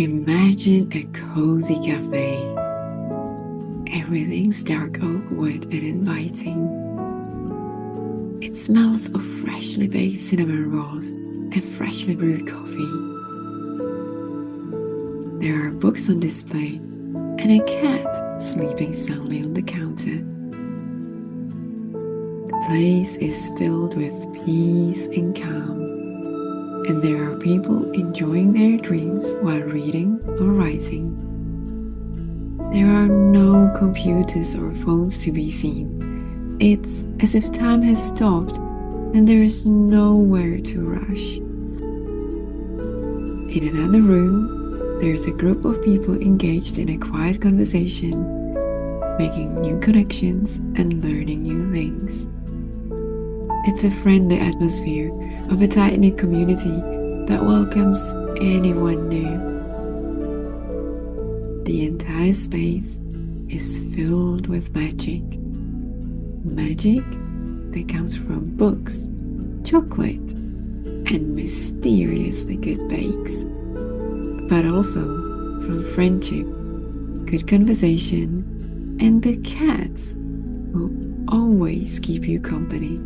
Imagine a cozy cafe. Everything's dark oak wood and inviting. It smells of freshly baked cinnamon rolls and freshly brewed coffee. There are books on display and a cat sleeping soundly on the counter. The place is filled with peace and calm, and there are people enjoying their drinks while reading or writing. There are no computers or phones to be seen. It's as if time has stopped and there is nowhere to rush. In another room, there's a group of people engaged in a quiet conversation, making new connections and learning new things. It's a friendly atmosphere of a tight-knit community that welcomes anyone new. The entire space is filled with magic. Magic that comes from books, chocolate, and mysteriously good bakes. But also from friendship, good conversation, and the cats who always keep you company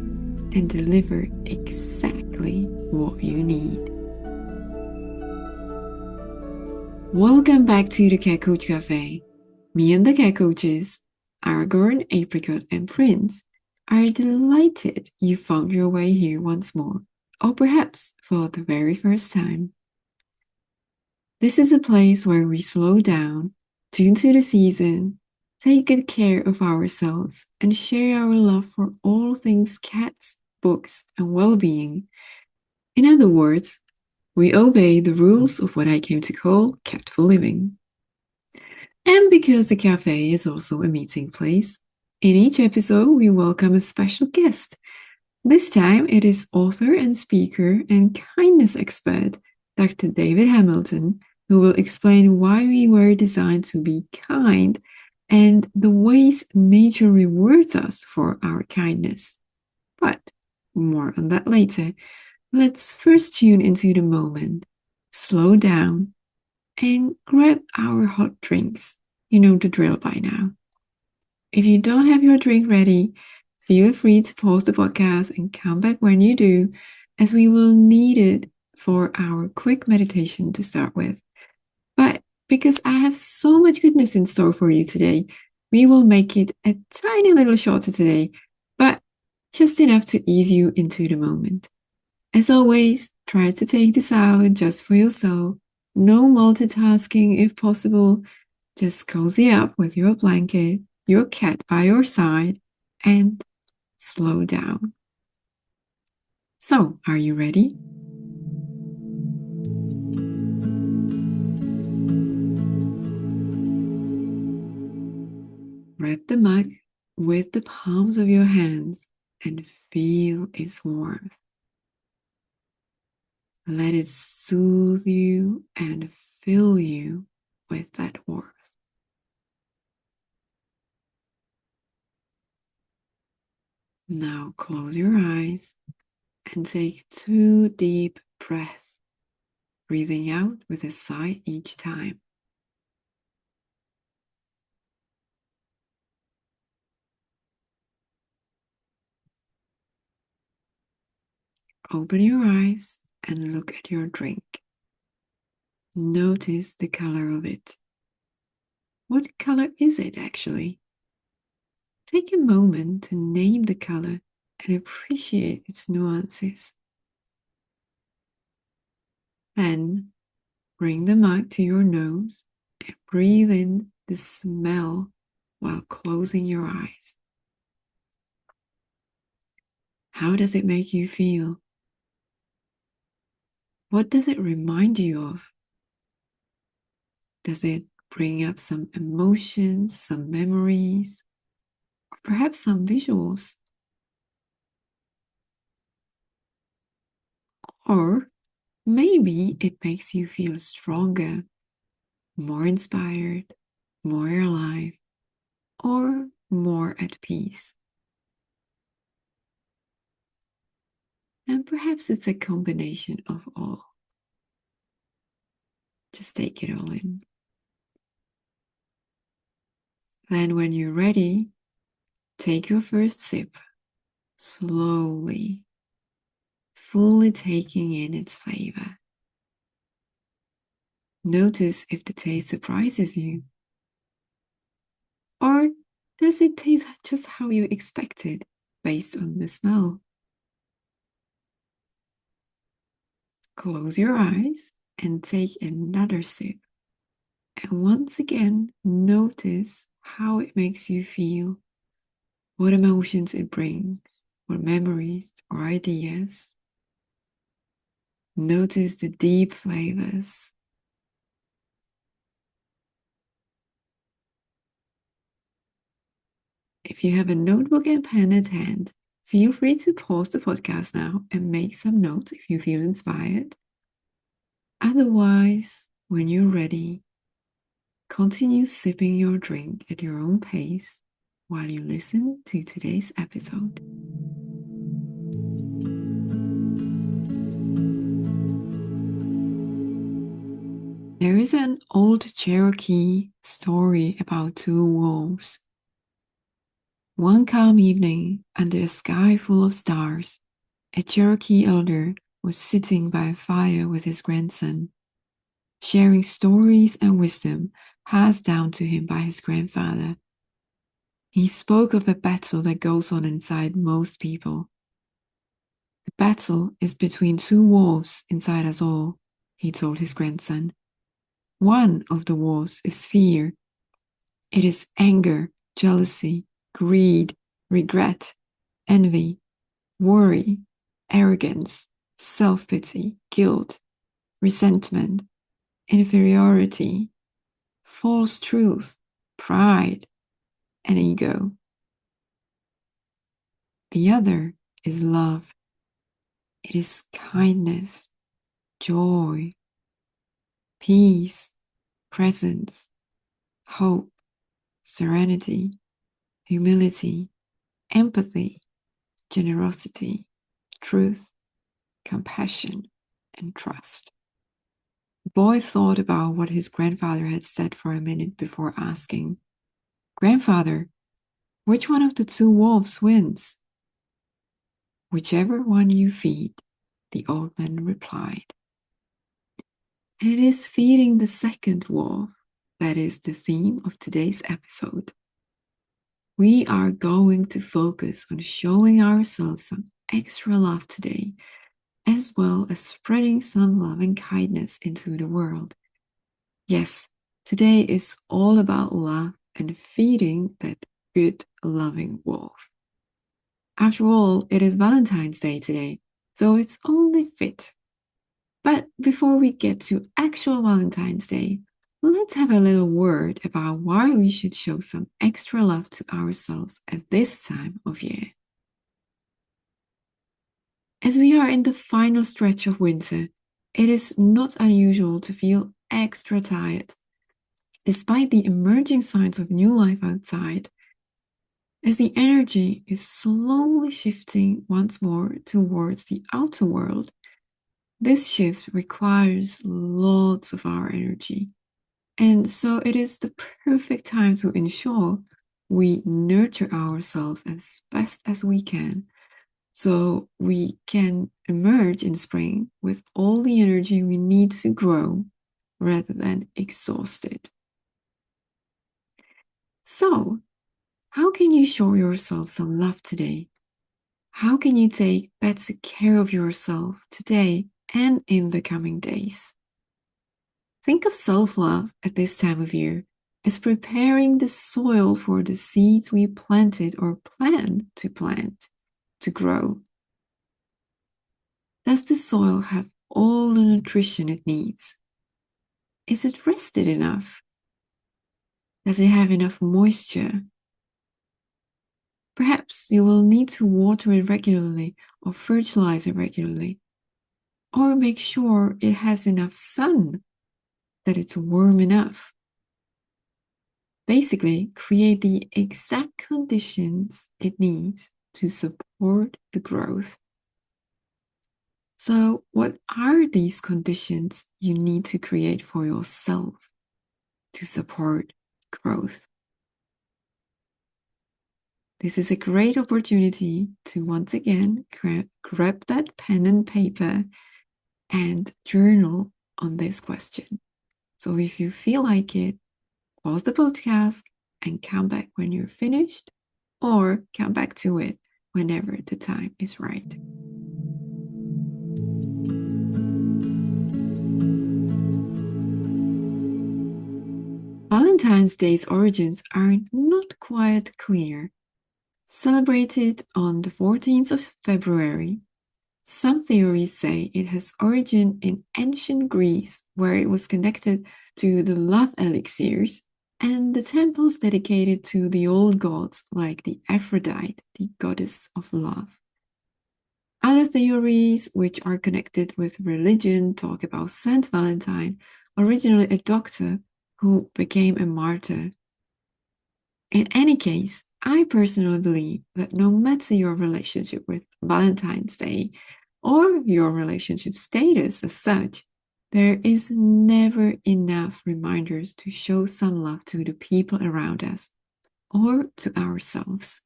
and deliver exactly what you need. Welcome back to the Cat Coach Cafe. Me and the cat coaches, Aragorn, Apricot, and Prince, are delighted you found your way here once more, or perhaps for the very first time. This is a place where we slow down, tune to the season, take good care of ourselves, and share our love for all things cats, books, and well-being. In other words, we obey the rules of what I came to call catful living. And because the cafe is also a meeting place, in each episode we welcome a special guest. This time it is author and speaker and kindness expert, Dr. David Hamilton, who will explain why we were designed to be kind and the ways nature rewards us for our kindness. But more on that later. Let's first tune into the moment, slow down, and grab our hot drinks. You know the drill by now. If you don't have your drink ready, feel free to pause the podcast and come back when you do, as we will need it for our quick meditation to start with. But because I have so much goodness in store for you today, we will make it a tiny little shorter today, but just enough to ease you into the moment. As always, try to take this out just for yourself. No multitasking if possible. Just cozy up with your blanket, your cat by your side, and slow down. So, are you ready? Grab the mug with the palms of your hands and feel its warmth. Let it soothe you and fill you with that warmth. Now close your eyes and take 2 deep breaths, breathing out with a sigh each time. Open your eyes and look at your drink. Notice the color of it. What color is it actually? Take a moment to name the color and appreciate its nuances. Then bring the mug to your nose and breathe in the smell while closing your eyes. How does it make you feel? What does it remind you of? Does it bring up some emotions, some memories, or perhaps some visuals? Or maybe it makes you feel stronger, more inspired, more alive, or more at peace. And perhaps it's a combination of all. Just take it all in. Then when you're ready, take your first sip, slowly, fully taking in its flavor. Notice if the taste surprises you. Or does it taste just how you expected based on the smell? Close your eyes and take another sip. And once again, notice how it makes you feel, what emotions it brings, what memories or ideas. Notice the deep flavors. If you have a notebook and pen at hand, feel free to pause the podcast now and make some notes if you feel inspired. Otherwise, when you're ready, continue sipping your drink at your own pace while you listen to today's episode. There is an old Cherokee story about two wolves. One calm evening, under a sky full of stars, a Cherokee elder was sitting by a fire with his grandson, sharing stories and wisdom passed down to him by his grandfather. He spoke of a battle that goes on inside most people. The battle is between two wolves inside us all, he told his grandson. One of the wolves is fear. It is anger, jealousy, greed, regret, envy, worry, arrogance, self-pity, guilt, resentment, inferiority, false truth, pride, and ego. The other is love. It is kindness, joy, peace, presence, hope, serenity, humility, empathy, generosity, truth, compassion, and trust. The boy thought about what his grandfather had said for a minute before asking, "Grandfather, which one of the two wolves wins?" "Whichever one you feed," the old man replied. And it is feeding the second wolf that is the theme of today's episode. We are going to focus on showing ourselves some extra love today, as well as spreading some love and kindness into the world. Yes, today is all about love and feeding that good, loving wolf. After all, it is Valentine's Day today, so it's only fit. But before we get to actual Valentine's Day, let's have a little word about why we should show some extra love to ourselves at this time of year. As we are in the final stretch of winter, it is not unusual to feel extra tired, despite the emerging signs of new life outside, as the energy is slowly shifting once more towards the outer world. This shift requires lots of our energy, and so it is the perfect time to ensure we nurture ourselves as best as we can, so we can emerge in spring with all the energy we need to grow rather than exhausted. So, how can you show yourself some love today? How can you take better care of yourself today and in the coming days? Think of self-love at this time of year as preparing the soil for the seeds we planted or plan to plant to grow. Does the soil have all the nutrition it needs? Is it rested enough? Does it have enough moisture? Perhaps you will need to water it regularly or fertilize it regularly, or make sure it has enough sun, that it's warm enough. Basically, create the exact conditions it needs to support the growth. So, what are these conditions you need to create for yourself to support growth? This is a great opportunity to once again grab that pen and paper and journal on this question. So, if you feel like it, pause the podcast and come back when you're finished, or come back to it whenever the time is right. Valentine's Day's origins are not quite clear. Celebrated on the 14th of February, some theories say it has origin in ancient Greece, where it was connected to the love elixirs and the temples dedicated to the old gods like the Aphrodite, the goddess of love. Other theories, which are connected with religion, talk about Saint Valentine, originally a doctor who became a martyr. In any case, I personally believe that no matter your relationship with Valentine's Day or your relationship status as such, there is never enough reminders to show some love to the people around us or to ourselves.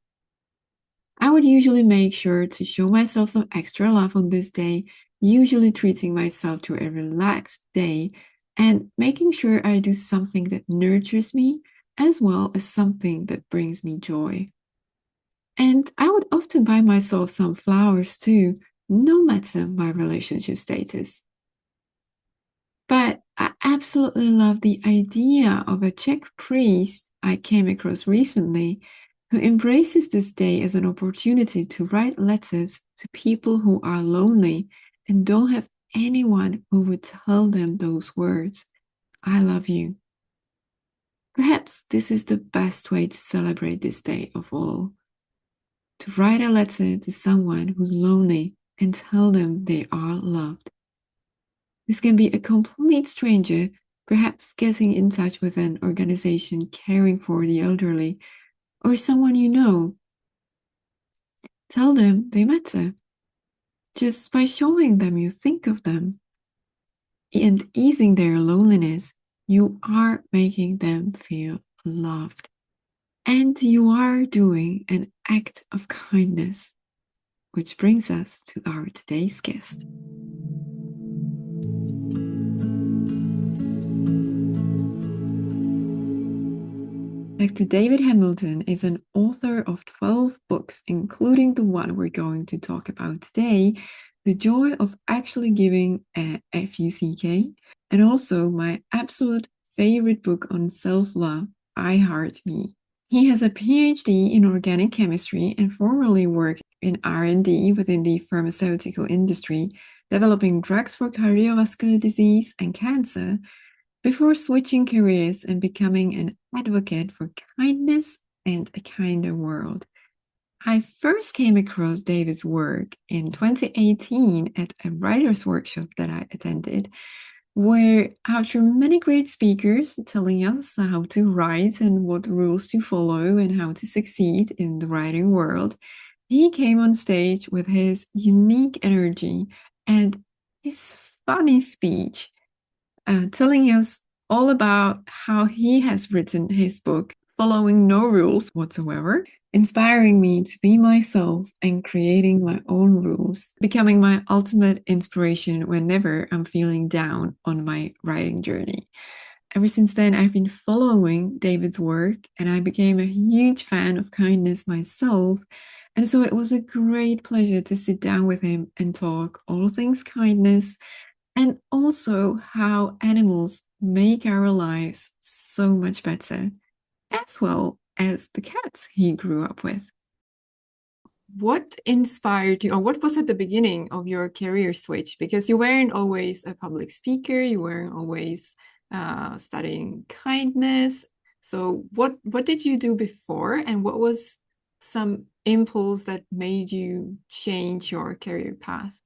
I would usually make sure to show myself some extra love on this day, usually treating myself to a relaxed day and making sure I do something that nurtures me as well as something that brings me joy. And I would often buy myself some flowers too, no matter my relationship status. But I absolutely love the idea of a Czech priest I came across recently who embraces this day as an opportunity to write letters to people who are lonely and don't have anyone who would tell them those words, I love you. Perhaps this is the best way to celebrate this day of all. To write a letter to someone who's lonely and tell them they are loved. This can be a complete stranger, perhaps getting in touch with an organization caring for the elderly, or someone you know. Tell them they matter. Just by showing them you think of them and easing their loneliness, you are making them feel loved. And you are doing an act of kindness, which brings us to our today's guest. Dr. David Hamilton is an author of 12 books, including the one we're going to talk about today, The Joy of Actually Giving, FUCK, and also my absolute favorite book on self-love, I Heart Me. He has a PhD in organic chemistry and formerly worked in R&D within the pharmaceutical industry, developing drugs for cardiovascular disease and cancer, before switching careers and becoming an advocate for kindness and a kinder world. I first came across David's work in 2018 at a writer's workshop that I attended, where after many great speakers telling us how to write and what rules to follow and how to succeed in the writing world, he came on stage with his unique energy and his funny speech, telling us all about how he has written his book, following no rules whatsoever, inspiring me to be myself and creating my own rules, becoming my ultimate inspiration whenever I'm feeling down on my writing journey. Ever since then, I've been following David's work and I became a huge fan of kindness myself. And so it was a great pleasure to sit down with him and talk all things kindness and also how animals make our lives so much better, as well as the cats he grew up with. What inspired you, or what was at the beginning of your career switch? Because you weren't always a public speaker, you weren't always studying kindness. So what did you do before, and what was some impulse that made you change your career path?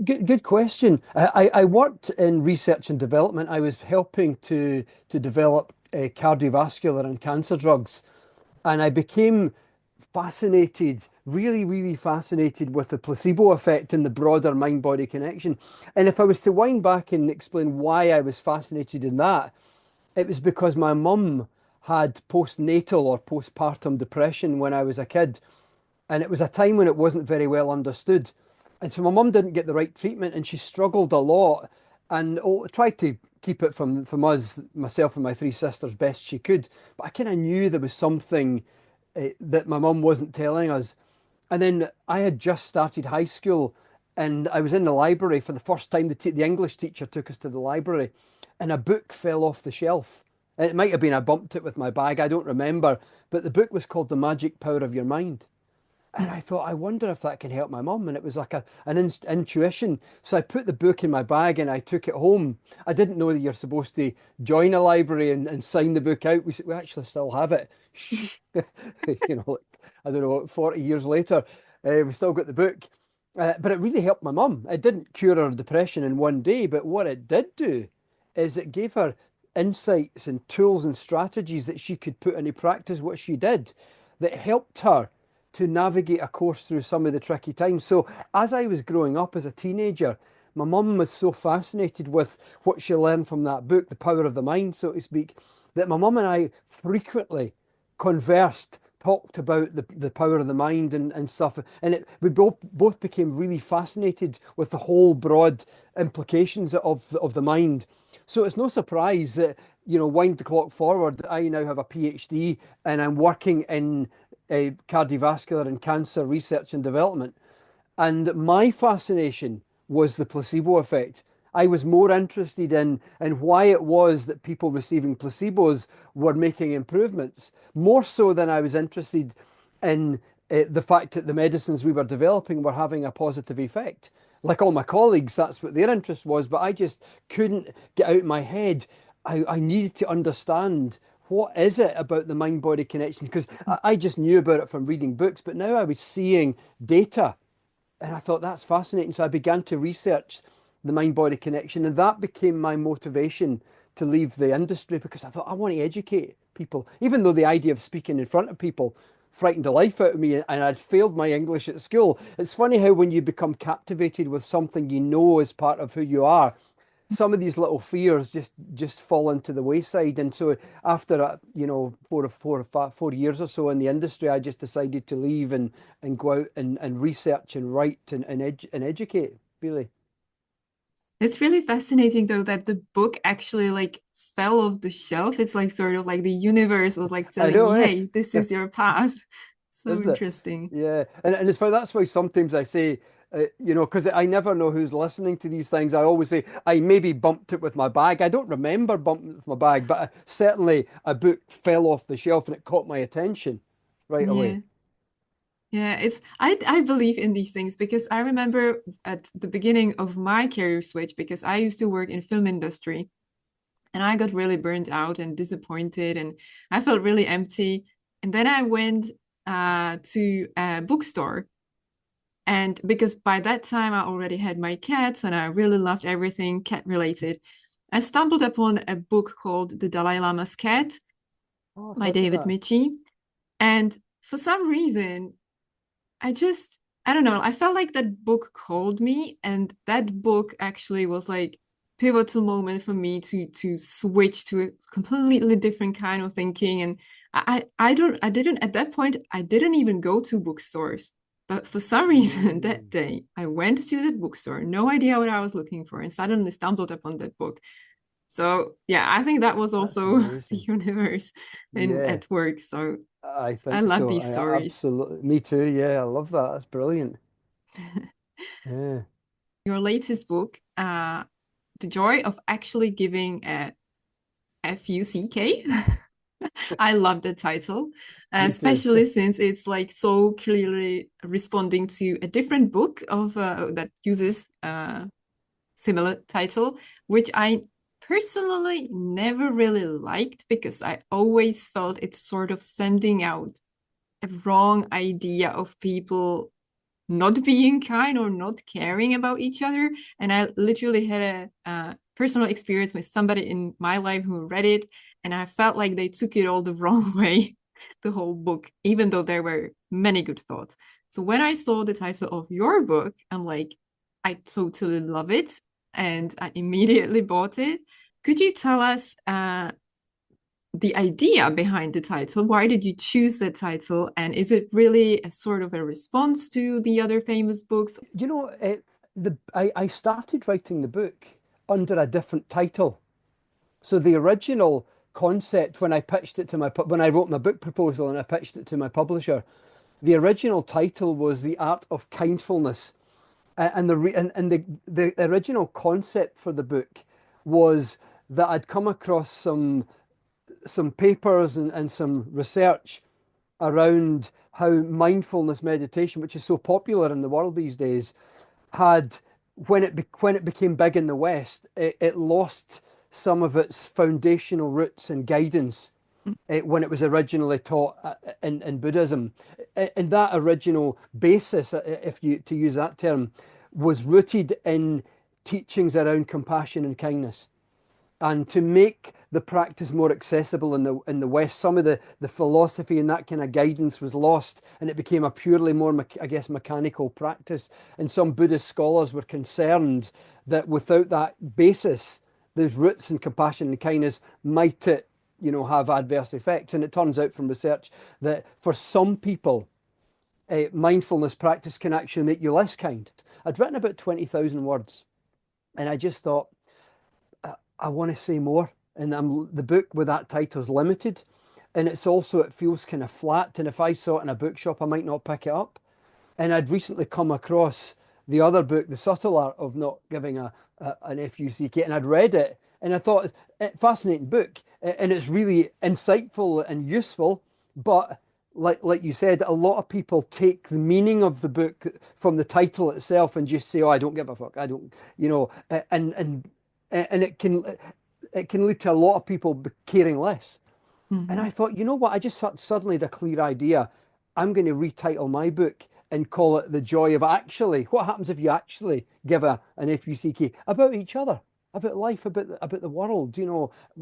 Good question. I worked in research and development. I was helping to develop cardiovascular and cancer drugs, and I became fascinated, really, really fascinated with the placebo effect and the broader mind-body connection. And if I was to wind back and explain why I was fascinated in that, it was because my mum had postnatal or postpartum depression when I was a kid. And it was a time when it wasn't very well understood. And so my mum didn't get the right treatment and she struggled a lot and tried to keep it from us, myself and my three sisters, best she could. But I kind of knew there was something that my mum wasn't telling us. And then I had just started high school and I was in the library for the first time. The English teacher took us to the library and a book fell off the shelf. And it might have been I bumped it with my bag, I don't remember. But the book was called The Magic Power of Your Mind. And I thought, I wonder if that can help my mum. And it was like an intuition. So I put the book in my bag and I took it home. I didn't know that you're supposed to join a library and sign the book out. We actually still have it. Like, I don't know, 40 years later, we still got the book. But it really helped my mum. It didn't cure her depression in one day, but what it did do is it gave her insights and tools and strategies that she could put into practice what she did that helped her to navigate a course through some of the tricky times. So as I was growing up as a teenager, my mum was so fascinated with what she learned from that book, The Power of the Mind, so to speak, that my mum and I frequently conversed, talked about the power of the mind and stuff. And we both became really fascinated with the whole broad implications of the mind. So it's no surprise that, wind the clock forward, I now have a PhD and I'm working in cardiovascular and cancer research and development. And my fascination was the placebo effect. I was more interested in why it was that people receiving placebos were making improvements, more so than I was interested in the fact that the medicines we were developing were having a positive effect. Like all my colleagues, that's what their interest was, but I just couldn't get out of my head. I needed to understand what is it about the mind-body connection, because I just knew about it from reading books, but now I was seeing data and I thought that's fascinating. So I began to research the mind body connection, and that became my motivation to leave the industry because I thought I want to educate people, even though the idea of speaking in front of people frightened the life out of me and I'd failed my English at school. It's funny how when you become captivated with something you know is part of who you are, some of these little fears just fall into the wayside. And so after 4 years or so in the industry, I just decided to leave and go out and research and write and educate, really. It's really fascinating though that the book actually like fell off the shelf. It's like sort of like the universe was like I telling know, you, eh? hey, this is your path. So Isn't it? interesting. Yeah, and it's for that's why sometimes I say, because I never know who's listening to these things. I always say I maybe bumped it with my bag. I don't remember bumping it with my bag, but certainly a book fell off the shelf and it caught my attention right away. Yeah. Yeah, I believe in these things because I remember at the beginning of my career switch because I used to work in film industry and I got really burned out and disappointed and I felt really empty. And then I went to a bookstore. And because by that time I already had my cats and I really loved everything cat related, I stumbled upon a book called The Dalai Lama's Cat Oh, I've by heard of David that. Mitchie. And for some reason, I just, I don't know, I felt like that book called me. And that book actually was like pivotal moment for me to switch to a completely different kind of thinking. And I didn't at that point, I didn't even go to bookstores. But for some reason that Mm, day, I went to the bookstore, no idea what I was looking for, and suddenly stumbled upon that book. So yeah, I think that was that's also the amazing. universe in Yeah, at work. So I I think love so. these I stories. absolutely, me too. Yeah, I love that. That's brilliant. Yeah, Your latest book, The Joy of Actually Giving a FUCK. I love the title, me too. especially since it's like so clearly responding to a different book of that uses similar title, which I personally never really liked because I always felt it's sort of sending out a wrong idea of people not being kind or not caring about each other. And I literally had a personal experience with somebody in my life who read it, and I felt like they took it all the wrong way. the whole book, even though there were many good thoughts. So when I saw the title of your book, I'm like, I totally love it. And I immediately bought it. Could you tell us the idea behind the title? Why did you choose the title? And is it really a sort of a response to the other famous books? You know, I started writing the book under a different title. So the original concept when I pitched it to when I wrote my book proposal and I pitched it to my publisher, the original title was The Art of Kindfulness. And the original concept for the book was that I'd come across some papers and some research around how mindfulness meditation, which is so popular in the world these days, had when it became big in the West, it lost some of its foundational roots and guidance when it was originally taught in Buddhism. And that original basis, if you to use that term, was rooted in teachings around compassion and kindness. And to make the practice more accessible in the West, some of the philosophy and that kind of guidance was lost, and it became a purely more, I guess, mechanical practice. And some Buddhist scholars were concerned that without that basis, those roots in compassion and kindness might it, have adverse effects. And it turns out from research that for some people, mindfulness practice can actually make you less kind. I'd written about 20,000 words, and I just thought, I want to say more. And the book with that title is limited. And it feels kind of flat. And if I saw it in a bookshop, I might not pick it up. And I'd recently come across the other book, The Subtle Art of Not Giving an FUCK, and I'd read it. And I thought, fascinating book. And it's really insightful and useful. But like you said, a lot of people take the meaning of the book from the title itself and just say, "Oh, I don't give a fuck. I don't," and it can lead to a lot of people caring less. And Mhm. I thought, you know what? I just suddenly had a clear idea. I'm going to retitle my book and call it The Joy of Actually. What happens if you actually give an FUCK about each other, about life, about the world,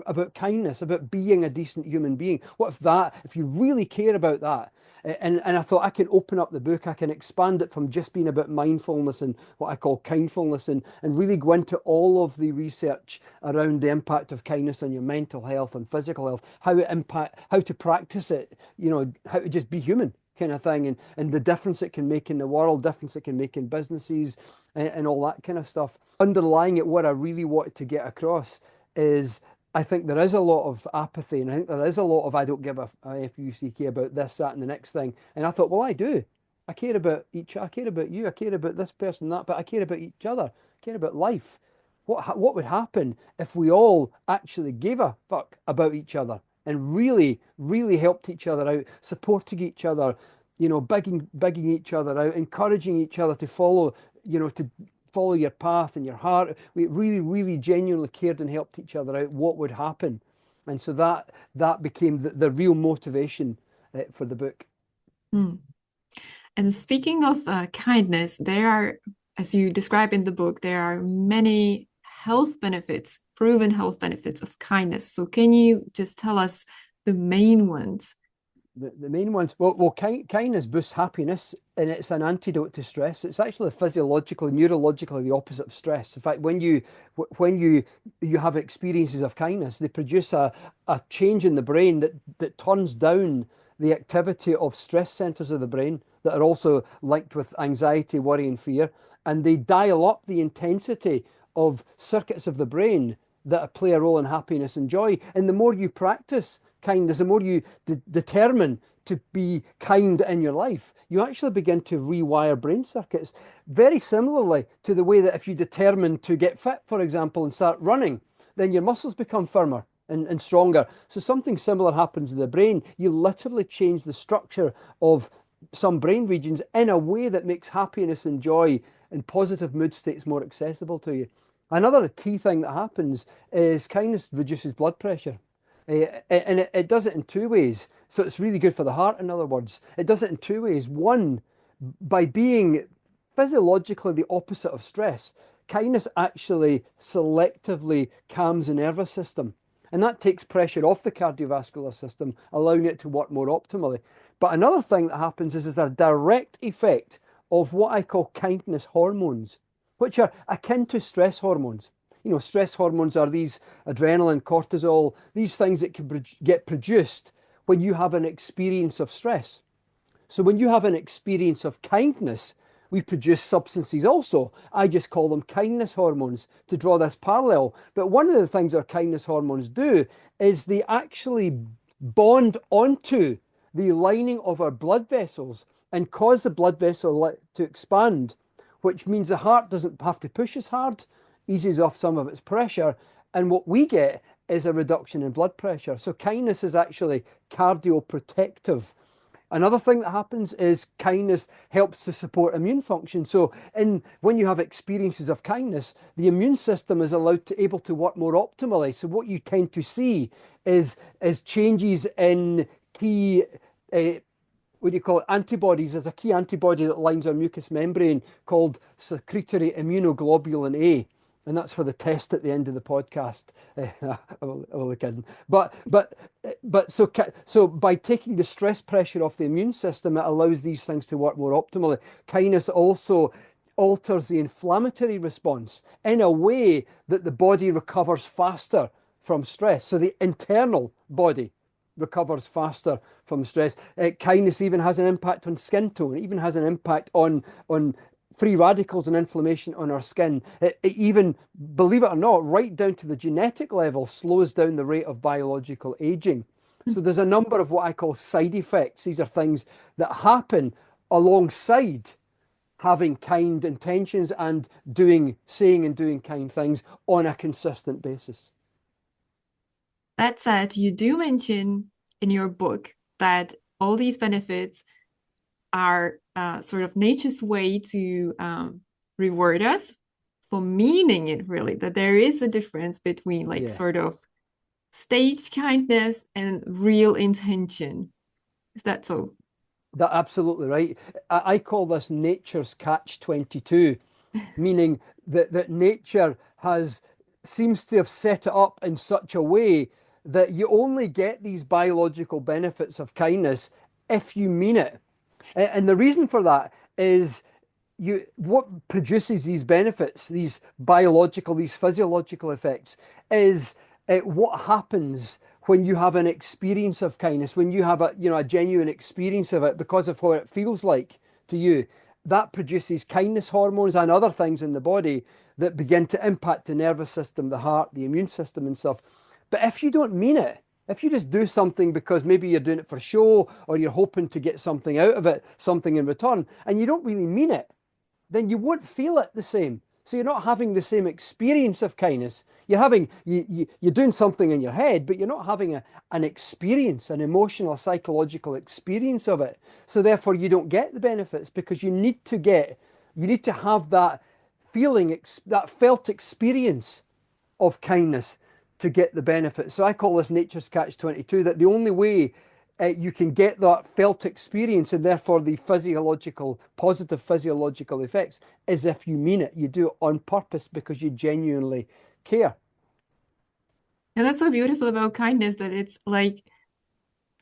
about kindness, about being a decent human being? What if you really care about that? And I thought I can open up the book, I can expand it from just being about mindfulness and what I call kindfulness, and really go into all of the research around the impact of kindness on your mental health and physical health, how to practice it, how to just be human kind of thing, and the difference it can make in the world, difference it can make in businesses, and all that kind of stuff. Underlying it, what I really wanted to get across is I think there is a lot of apathy, and I think there is a lot of I don't give a F-U-C-K about this, that, and the next thing. And I thought, well, I do. I care about you. I care about this person, that, but I care about each other. I care about life. What would happen if we all actually gave a fuck about each other and really, really helped each other out, supporting each other, begging each other out, encouraging each other to follow your path and your heart. We really, really genuinely cared and helped each other out. What would happen? And so that became the real motivation for the book. Mm. And speaking of kindness, there are, as you describe in the book, there are many health benefits, proven health benefits of kindness. So can you just tell us the main ones? The main ones, well, kindness boosts happiness, and it's an antidote to stress. It's actually physiologically, neurologically the opposite of stress. In fact, when you have experiences of kindness, they produce a change in the brain that turns down the activity of stress centers of the brain that are also linked with anxiety, worry, and fear, and they dial up the intensity of circuits of the brain that play a role in happiness and joy. And the more you practice kindness, the more you determine to be kind in your life, you actually begin to rewire brain circuits. Very similarly to the way that if you determine to get fit, for example, and start running, then your muscles become firmer and stronger. So something similar happens in the brain. You literally change the structure of some brain regions in a way that makes happiness and joy and positive mood states more accessible to you. Another key thing that happens is kindness reduces blood pressure. And it does it in two ways. So it's really good for the heart, in other words. It does it in two ways. One, by being physiologically the opposite of stress, kindness actually selectively calms the nervous system. And that takes pressure off the cardiovascular system, allowing it to work more optimally. But another thing that happens is a direct effect of what I call kindness hormones, which are akin to stress hormones. You know, stress hormones are these adrenaline, cortisol, these things that can get produced when you have an experience of stress. So when you have an experience of kindness, we produce substances also. I just call them kindness hormones to draw this parallel. But one of the things our kindness hormones do is they actually bond onto the lining of our blood vessels and cause the blood vessel to expand, which means the heart doesn't have to push as hard, eases off some of its pressure. And what we get is a reduction in blood pressure. So kindness is actually cardioprotective. Another thing that happens is kindness helps to support immune function. So when you have experiences of kindness, the immune system is allowed to able to work more optimally. So what you tend to see is changes in key what do you call it? Antibodies. There's a key antibody that lines our mucous membrane called secretory immunoglobulin A. And that's for the test at the end of the podcast. I'm only kidding. So by taking the stress pressure off the immune system, it allows these things to work more optimally. Kindness also alters the inflammatory response in a way that the body recovers faster from stress. So the internal body recovers faster from stress. Kindness even has an impact on skin tone. It even has an impact on free radicals and inflammation on our skin. It even, believe it or not, right down to the genetic level, slows down the rate of biological aging. So there's a number of what I call side effects. These are things that happen alongside having kind intentions and saying and doing kind things on a consistent basis. That said, you do mention in your book that all these benefits are sort of nature's way to reward us for meaning it really, that there is a difference between like Yeah. sort of staged kindness and real intention. Is that so? That's absolutely right. I call this nature's catch 22, meaning that nature seems to have set it up in such a way that you only get these biological benefits of kindness if you mean it. And the reason for that is what produces these benefits, these biological, these physiological effects, is what happens when you have an experience of kindness, when you have a genuine experience of it because of what it feels like to you. That produces kindness hormones and other things in the body that begin to impact the nervous system, the heart, the immune system, and stuff. But if you don't mean it, if you just do something because maybe you're doing it for show or you're hoping to get something out of it, something in return, and you don't really mean it, then you won't feel it the same. So you're not having the same experience of kindness. You're doing something in your head, but you're not having an experience, an emotional, psychological experience of it. So therefore you don't get the benefits because you need to have that feeling, that felt experience of kindness to get the benefits. So I call this nature's catch 22, that the only way you can get that felt experience and therefore the positive physiological effects is if you mean it. You do it on purpose because you genuinely care. And that's so beautiful about kindness that it's like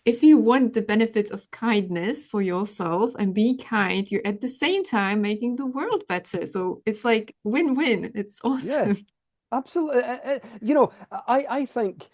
if you want the benefits of kindness for yourself and be kind, you're at the same time making the world better. So it's like win-win. It's Yeah, awesome. absolutely. I think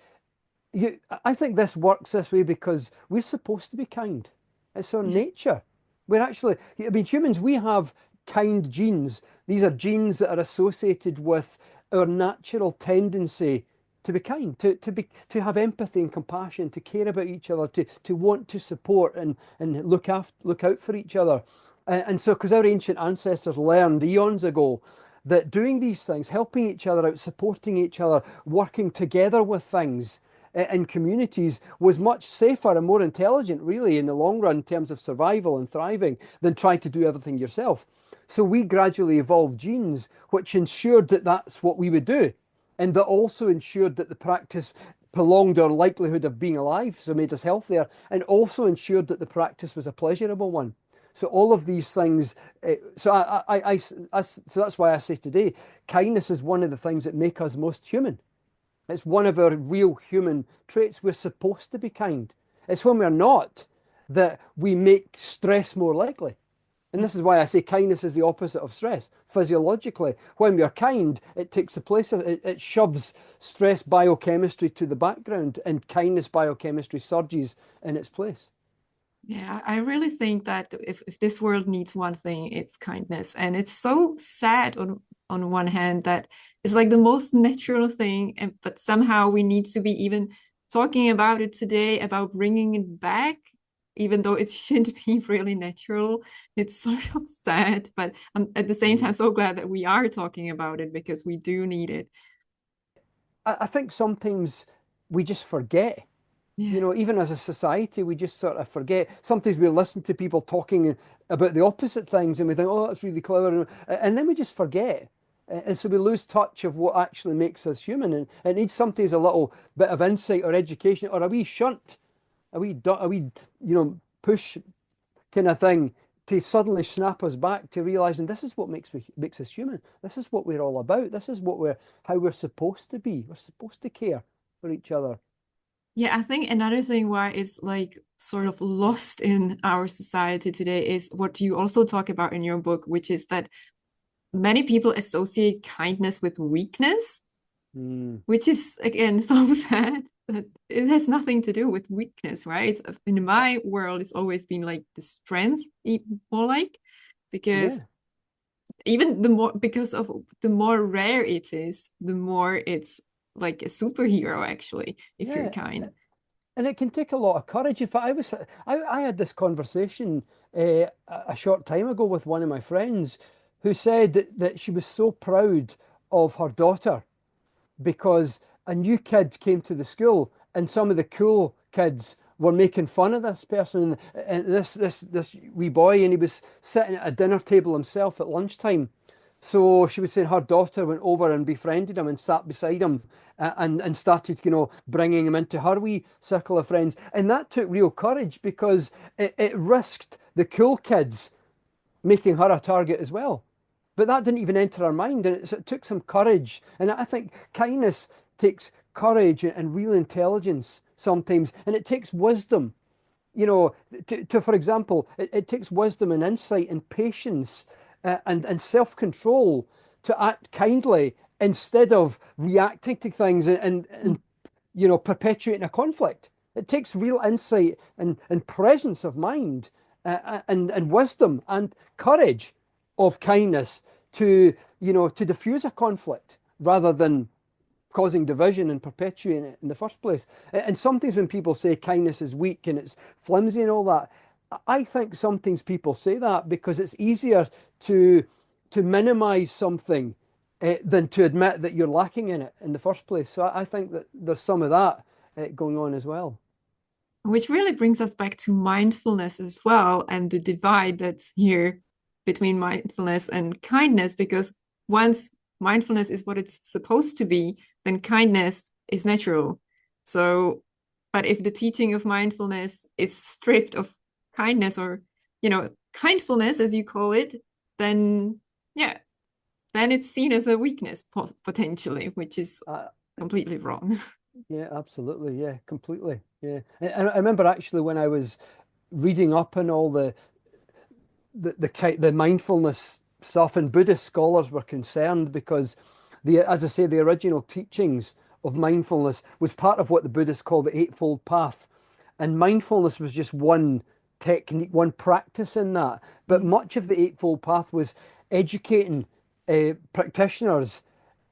I think this works this way because we're supposed to be kind. It's our Yeah. nature. I mean, humans, we have kind genes. These are genes that are associated with our natural tendency to be kind, to have empathy and compassion, to care about each other, to want to support and look out for each other. And so, because our ancient ancestors learned eons ago that doing these things, helping each other out, supporting each other, working together with things in communities was much safer and more intelligent, really, in the long run, in terms of survival and thriving, than trying to do everything yourself. So we gradually evolved genes which ensured that that's what we would do, and that also ensured that the practice prolonged our likelihood of being alive, so made us healthier, and also ensured that the practice was a pleasurable one. So all of these things. So that's why I say today, kindness is one of the things that make us most human. It's one of our real human traits. We're supposed to be kind. It's when we're not that we make stress more likely. And this is why I say kindness is the opposite of stress. Physiologically, when we are kind, it takes the place of it shoves stress biochemistry to the background, and kindness biochemistry surges in its place. Yeah, I really think that if this world needs one thing, it's kindness. And it's so sad on one hand that it's like the most natural thing, and but somehow we need to be even talking about it today, about bringing it back, even though it should be really natural. It's sort of sad, but I'm at the same time Mm. so glad that we are talking about it because we do need it. I think sometimes we just forget. Yeah. You know, even as a society, we just sort of forget. Sometimes we listen to people talking about the opposite things and we think, oh, that's really clever. And then we just forget. And so we lose touch of what actually makes us human. And it needs sometimes a little bit of insight or education or a wee shunt, push kind of thing to suddenly snap us back to realizing this is what makes us human. This is what we're all about. This is how we're supposed to be. We're supposed to care for each other. Yeah, I think another thing why it's like sort of lost in our society today is what you also talk about in your book, which is that many people associate kindness with weakness, Mm. which is again so sad that it has nothing to do with weakness, right? It's, in my world, it's always been like the strength, more like, because Yeah, even the more because of the more rare it is, the more it's like a superhero actually, if you're yeah. kind. And it can take a lot of courage. In fact, I had this conversation a short time ago with one of my friends who said that she was so proud of her daughter because a new kid came to the school and some of the cool kids were making fun of this person and this wee boy, and he was sitting at a dinner table himself at lunchtime. So she was saying her daughter went over and befriended him and sat beside him and started, bringing him into her wee circle of friends. And that took real courage because it risked the cool kids making her a target as well. But that didn't even enter her mind, and it took some courage. And I think kindness takes courage and real intelligence sometimes, and it takes wisdom. For example, it takes wisdom and insight and patience and self-control to act kindly instead of reacting to things and perpetuating a conflict. It takes real insight and presence of mind and wisdom and courage of kindness to diffuse a conflict rather than causing division and perpetuating it in the first place. And sometimes when people say kindness is weak and it's flimsy and all that, I think sometimes people say that because it's easier to minimize something than to admit that you're lacking in it in the first place. So I think that there's some of that going on as well. Which really brings us back to mindfulness as well and the divide that's here between mindfulness and kindness, because once mindfulness is what it's supposed to be, then kindness is natural. So, but if the teaching of mindfulness is stripped of kindness or, kindfulness, as you call it, then yeah, then it's seen as a weakness potentially, which is Uh, completely wrong. yeah, absolutely. Yeah, completely. Yeah. And I remember actually when I was reading up on all the mindfulness stuff, and Buddhist scholars were concerned because as I say, the original teachings of mindfulness was part of what the Buddhists call the Eightfold Path, and mindfulness was just one technique, one practice in that. But much of the Eightfold Path was educating practitioners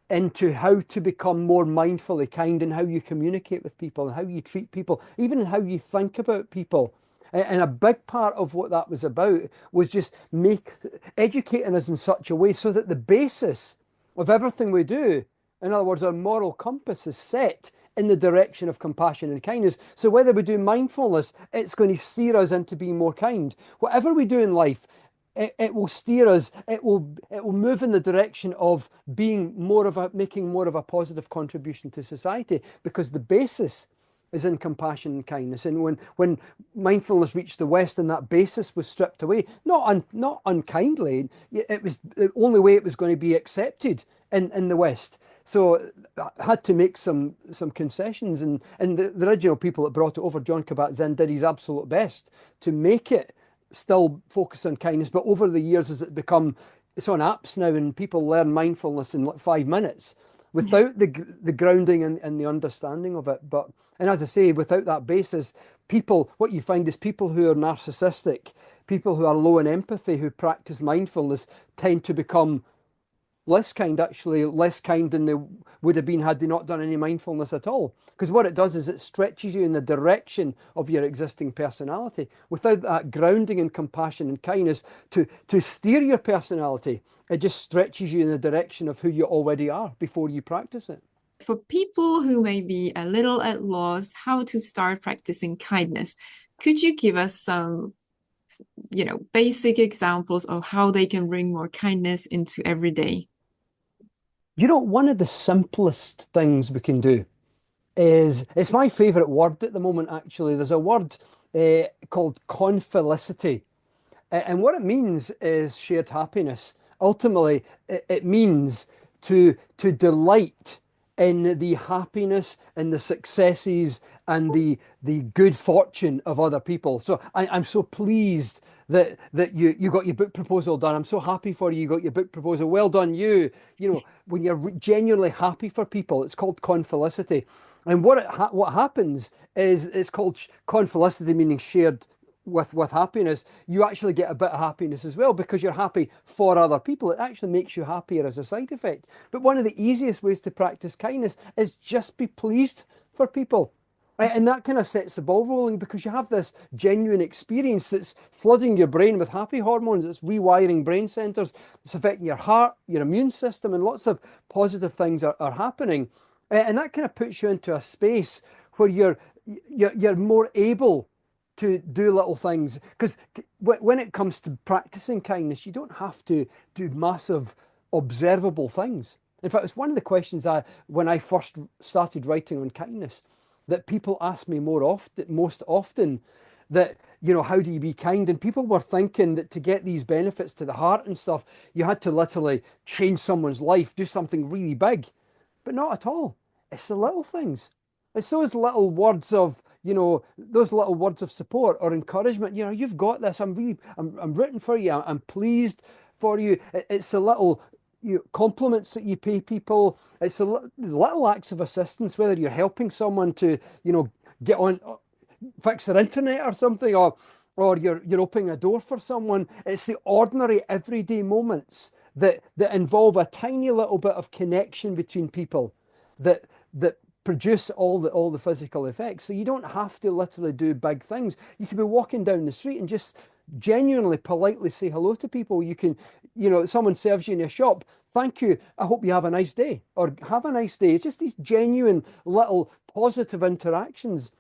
into how to become more mindfully kind and how you communicate with people and how you treat people, even how you think about people. And a big part of what that was about was just educating us in such a way so that the basis of everything we do, in other words, our moral compass is set in the direction of compassion and kindness. So whether we do mindfulness, it's going to steer us into being more kind. Whatever we do in life, it will steer us. It will move in the direction of making more of a positive contribution to society because the basis is in compassion and kindness. And when mindfulness reached the West and that basis was stripped away, not unkindly, it was the only way it was going to be accepted in the West. So I had to make some concessions, and the original people that brought it over, John Kabat-Zinn, did his absolute best to make it still focus on kindness. But over the years, as it become, it's on apps now, and people learn mindfulness in like 5 minutes without the grounding and the understanding of it. But and as I say, without that basis, people, what you find is people who are narcissistic, people who are low in empathy, who practice mindfulness, tend to become less kind, actually, less kind than they would have been had they not done any mindfulness at all. Because what it does is it stretches you in the direction of your existing personality. Without that grounding and compassion and kindness to steer your personality, it just stretches you in the direction of who you already are before you practice it. For people who may be a little at loss how to start practicing kindness, could you give us some, basic examples of how they can bring more kindness into every day? You know, one of the simplest things we can do is, it's my favorite word at the moment, actually. There's a word called confelicity. And what it means is shared happiness. Ultimately, it means to delight in the happiness and the successes and the good fortune of other people. So I'm so pleased that you got your book proposal done. I'm so happy for you. You got your book proposal. Well done, you. You know, when you're genuinely happy for people, it's called confelicity. And what happens is it's called confelicity, meaning shared with happiness. You actually get a bit of happiness as well because you're happy for other people. It actually makes you happier as a side effect. But one of the easiest ways to practice kindness is just be pleased for people. Right? And that kind of sets the ball rolling because you have this genuine experience that's flooding your brain with happy hormones, it's rewiring brain centers, it's affecting your heart, your immune system, and lots of positive things are happening. And that kind of puts you into a space where you're more able to do little things. Because when it comes to practicing kindness, you don't have to do massive observable things. In fact, it's one of the questions when I first started writing on kindness, that people ask me most often, that, how do you be kind? And people were thinking that to get these benefits to the heart and stuff, you had to literally change someone's life, do something really big. But not at all. It's the little things. It's those little words of, those little words of support or encouragement. You've got this. I'm rooting for you. I'm pleased for you. It's the little compliments that you pay people. It's the little acts of assistance, whether you're helping someone to, get on, fix their internet or something, or you're opening a door for someone. It's the ordinary, everyday moments that involve a tiny little bit of connection between people that produce all the physical effects. So you don't have to literally do big things. You can be walking down the street and just genuinely politely say hello to people. You can, someone serves you in a shop. Thank you. I hope you have a nice day, or have a nice day. It's just these genuine little positive interactions.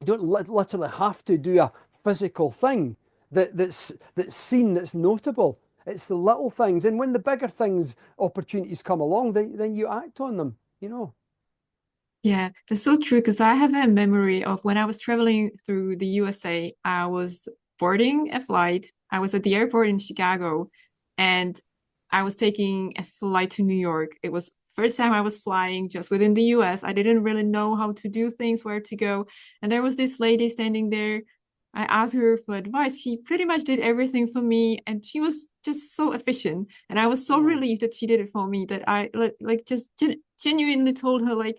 You don't literally have to do a physical thing that's seen, that's notable. It's the little things. And when the bigger things, opportunities come along, then you act on them. Yeah, that's so true. Because I have a memory of when I was traveling through the USA, I was boarding a flight. I was at the airport in Chicago and I was taking a flight to New York. It was first time I was flying just within the US. I didn't really know how to do things, where to go. And there was this lady standing there. I asked her for advice. She pretty much did everything for me and she was just so efficient. And I was so Oh, relieved that she did it for me that I like just genuinely told her like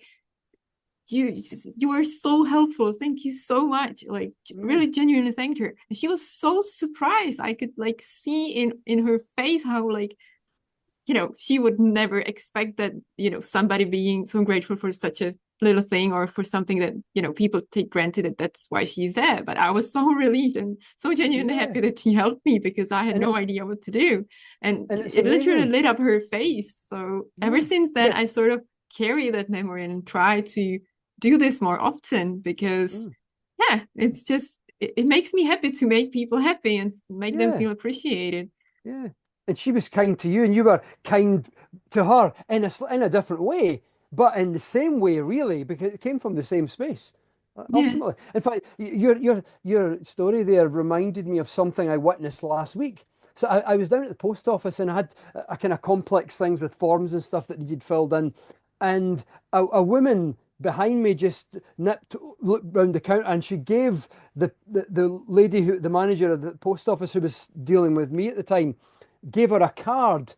you were so helpful. Thank you so much. Like mm, really genuinely thanked her. And she was so surprised. I could like see in her face how like, she would never expect that, somebody being so grateful for such a little thing or for something that, people take granted that that's why she's there. But I was so relieved and so genuinely yeah. happy that she helped me because I had And no it idea what to do. And and it's it literally amazing. lit up her face. So ever Yeah. since then, Yeah. I sort of carry that memory and try to do this more often because, Mm, yeah, it makes me happy to make people happy and make them yeah. feel appreciated. Yeah. And she was kind to you, and you were kind to her in in a different way, but in the same way, really, because it came from the same space. Yeah. Ultimately, in fact, your story there reminded me of something I witnessed last week. So I was down at the post office and I had a kind of complex things with forms and stuff that needed filled in. and a woman behind me just looked round the counter, and she gave the lady the manager of the post office who was dealing with me at the time, gave her a card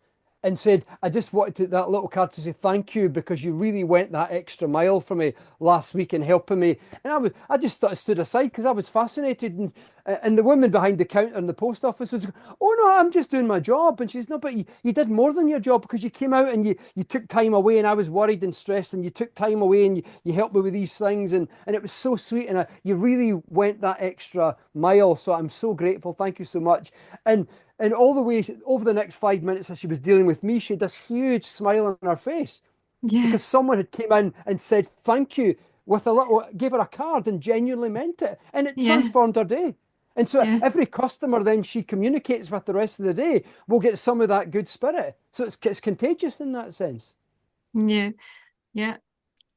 and said, I just wanted that little card to say thank you because you really went that extra mile for me last week in helping me. And I just sort of stood aside because I was fascinated. And the woman behind the counter in the post office was, oh no, I'm just doing my job. And she's, no, but you did more than your job because you came out and you took time away, and I was worried and stressed, and you took time away and you helped me with these things. And it was so sweet. And you really went that extra mile. So I'm so grateful. Thank you so much. And all the way over the next 5 minutes as she was dealing with me, she had this huge smile on her face Yeah. because someone had came in and said thank you with a little, gave her a card and genuinely meant it. And it Yeah. transformed her day. And so Yeah. every customer then she communicates with the rest of the day will get some of that good spirit. So it's contagious in that sense. Yeah. Yeah.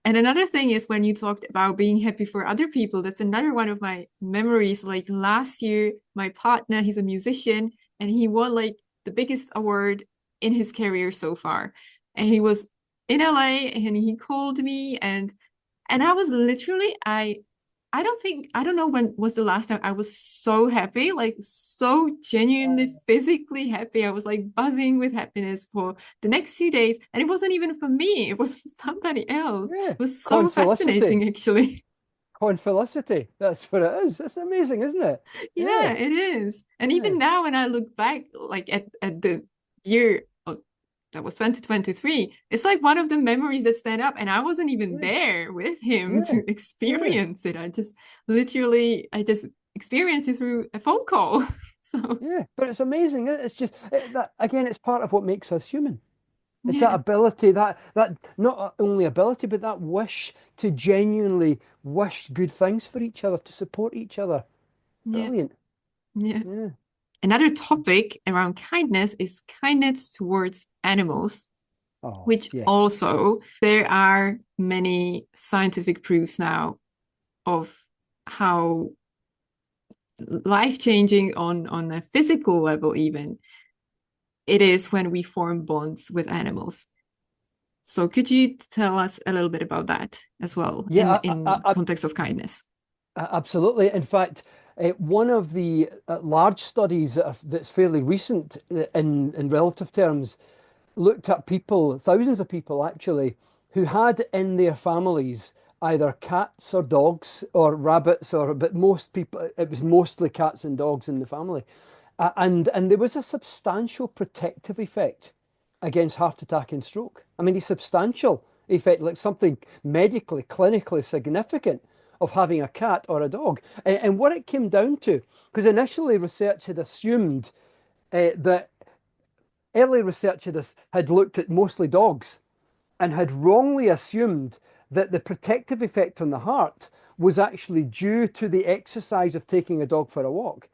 And another thing is when you talked about being happy for other people, that's another one of my memories. Like last year, my partner, he's a musician and he won like the biggest award in his career so far. And he was in LA and he called me and I was literally I don't know when was the last time I was so happy, like so genuinely physically happy. I was like buzzing with happiness for the next 2 days. And it wasn't even for me, it was for somebody else. Yeah. It was so Confelicity. fascinating, actually. Confelicity. That's what it is. That's amazing, isn't it? Yeah, Yeah. it is. And Yeah. even now, when I look back, like at the year that was 2023, it's like one of the memories that stand up. And I wasn't even Yeah. there with him Yeah. to Yeah. experience it. I just experienced it through a phone call. So, Yeah, but it's amazing. It's just that again, it's part of what makes us human. It's that yeah, ability, that not only ability, but that wish to genuinely wish good things for each other, to support each other. yeah, Brilliant. yeah. Yeah. Another topic around kindness is kindness towards animals, Oh, which yeah. also there are many scientific proofs now of how life-changing on a physical level even it is when we form bonds with animals. So could you tell us a little bit about that as well Yeah, in context of kindness? absolutely. In fact, one of the large studies that's fairly recent in relative terms looked at people, thousands of people actually, who had in their families either cats or dogs or rabbits, but most people, it was mostly cats and dogs in the family. And there was a substantial protective effect against heart attack and stroke. I mean, a substantial effect, like something medically, clinically significant of having a cat or a dog. And what it came down to, because initially research had assumed that early research had looked at mostly dogs and had wrongly assumed that the protective effect on the heart was actually due to the exercise of taking a dog for a walk.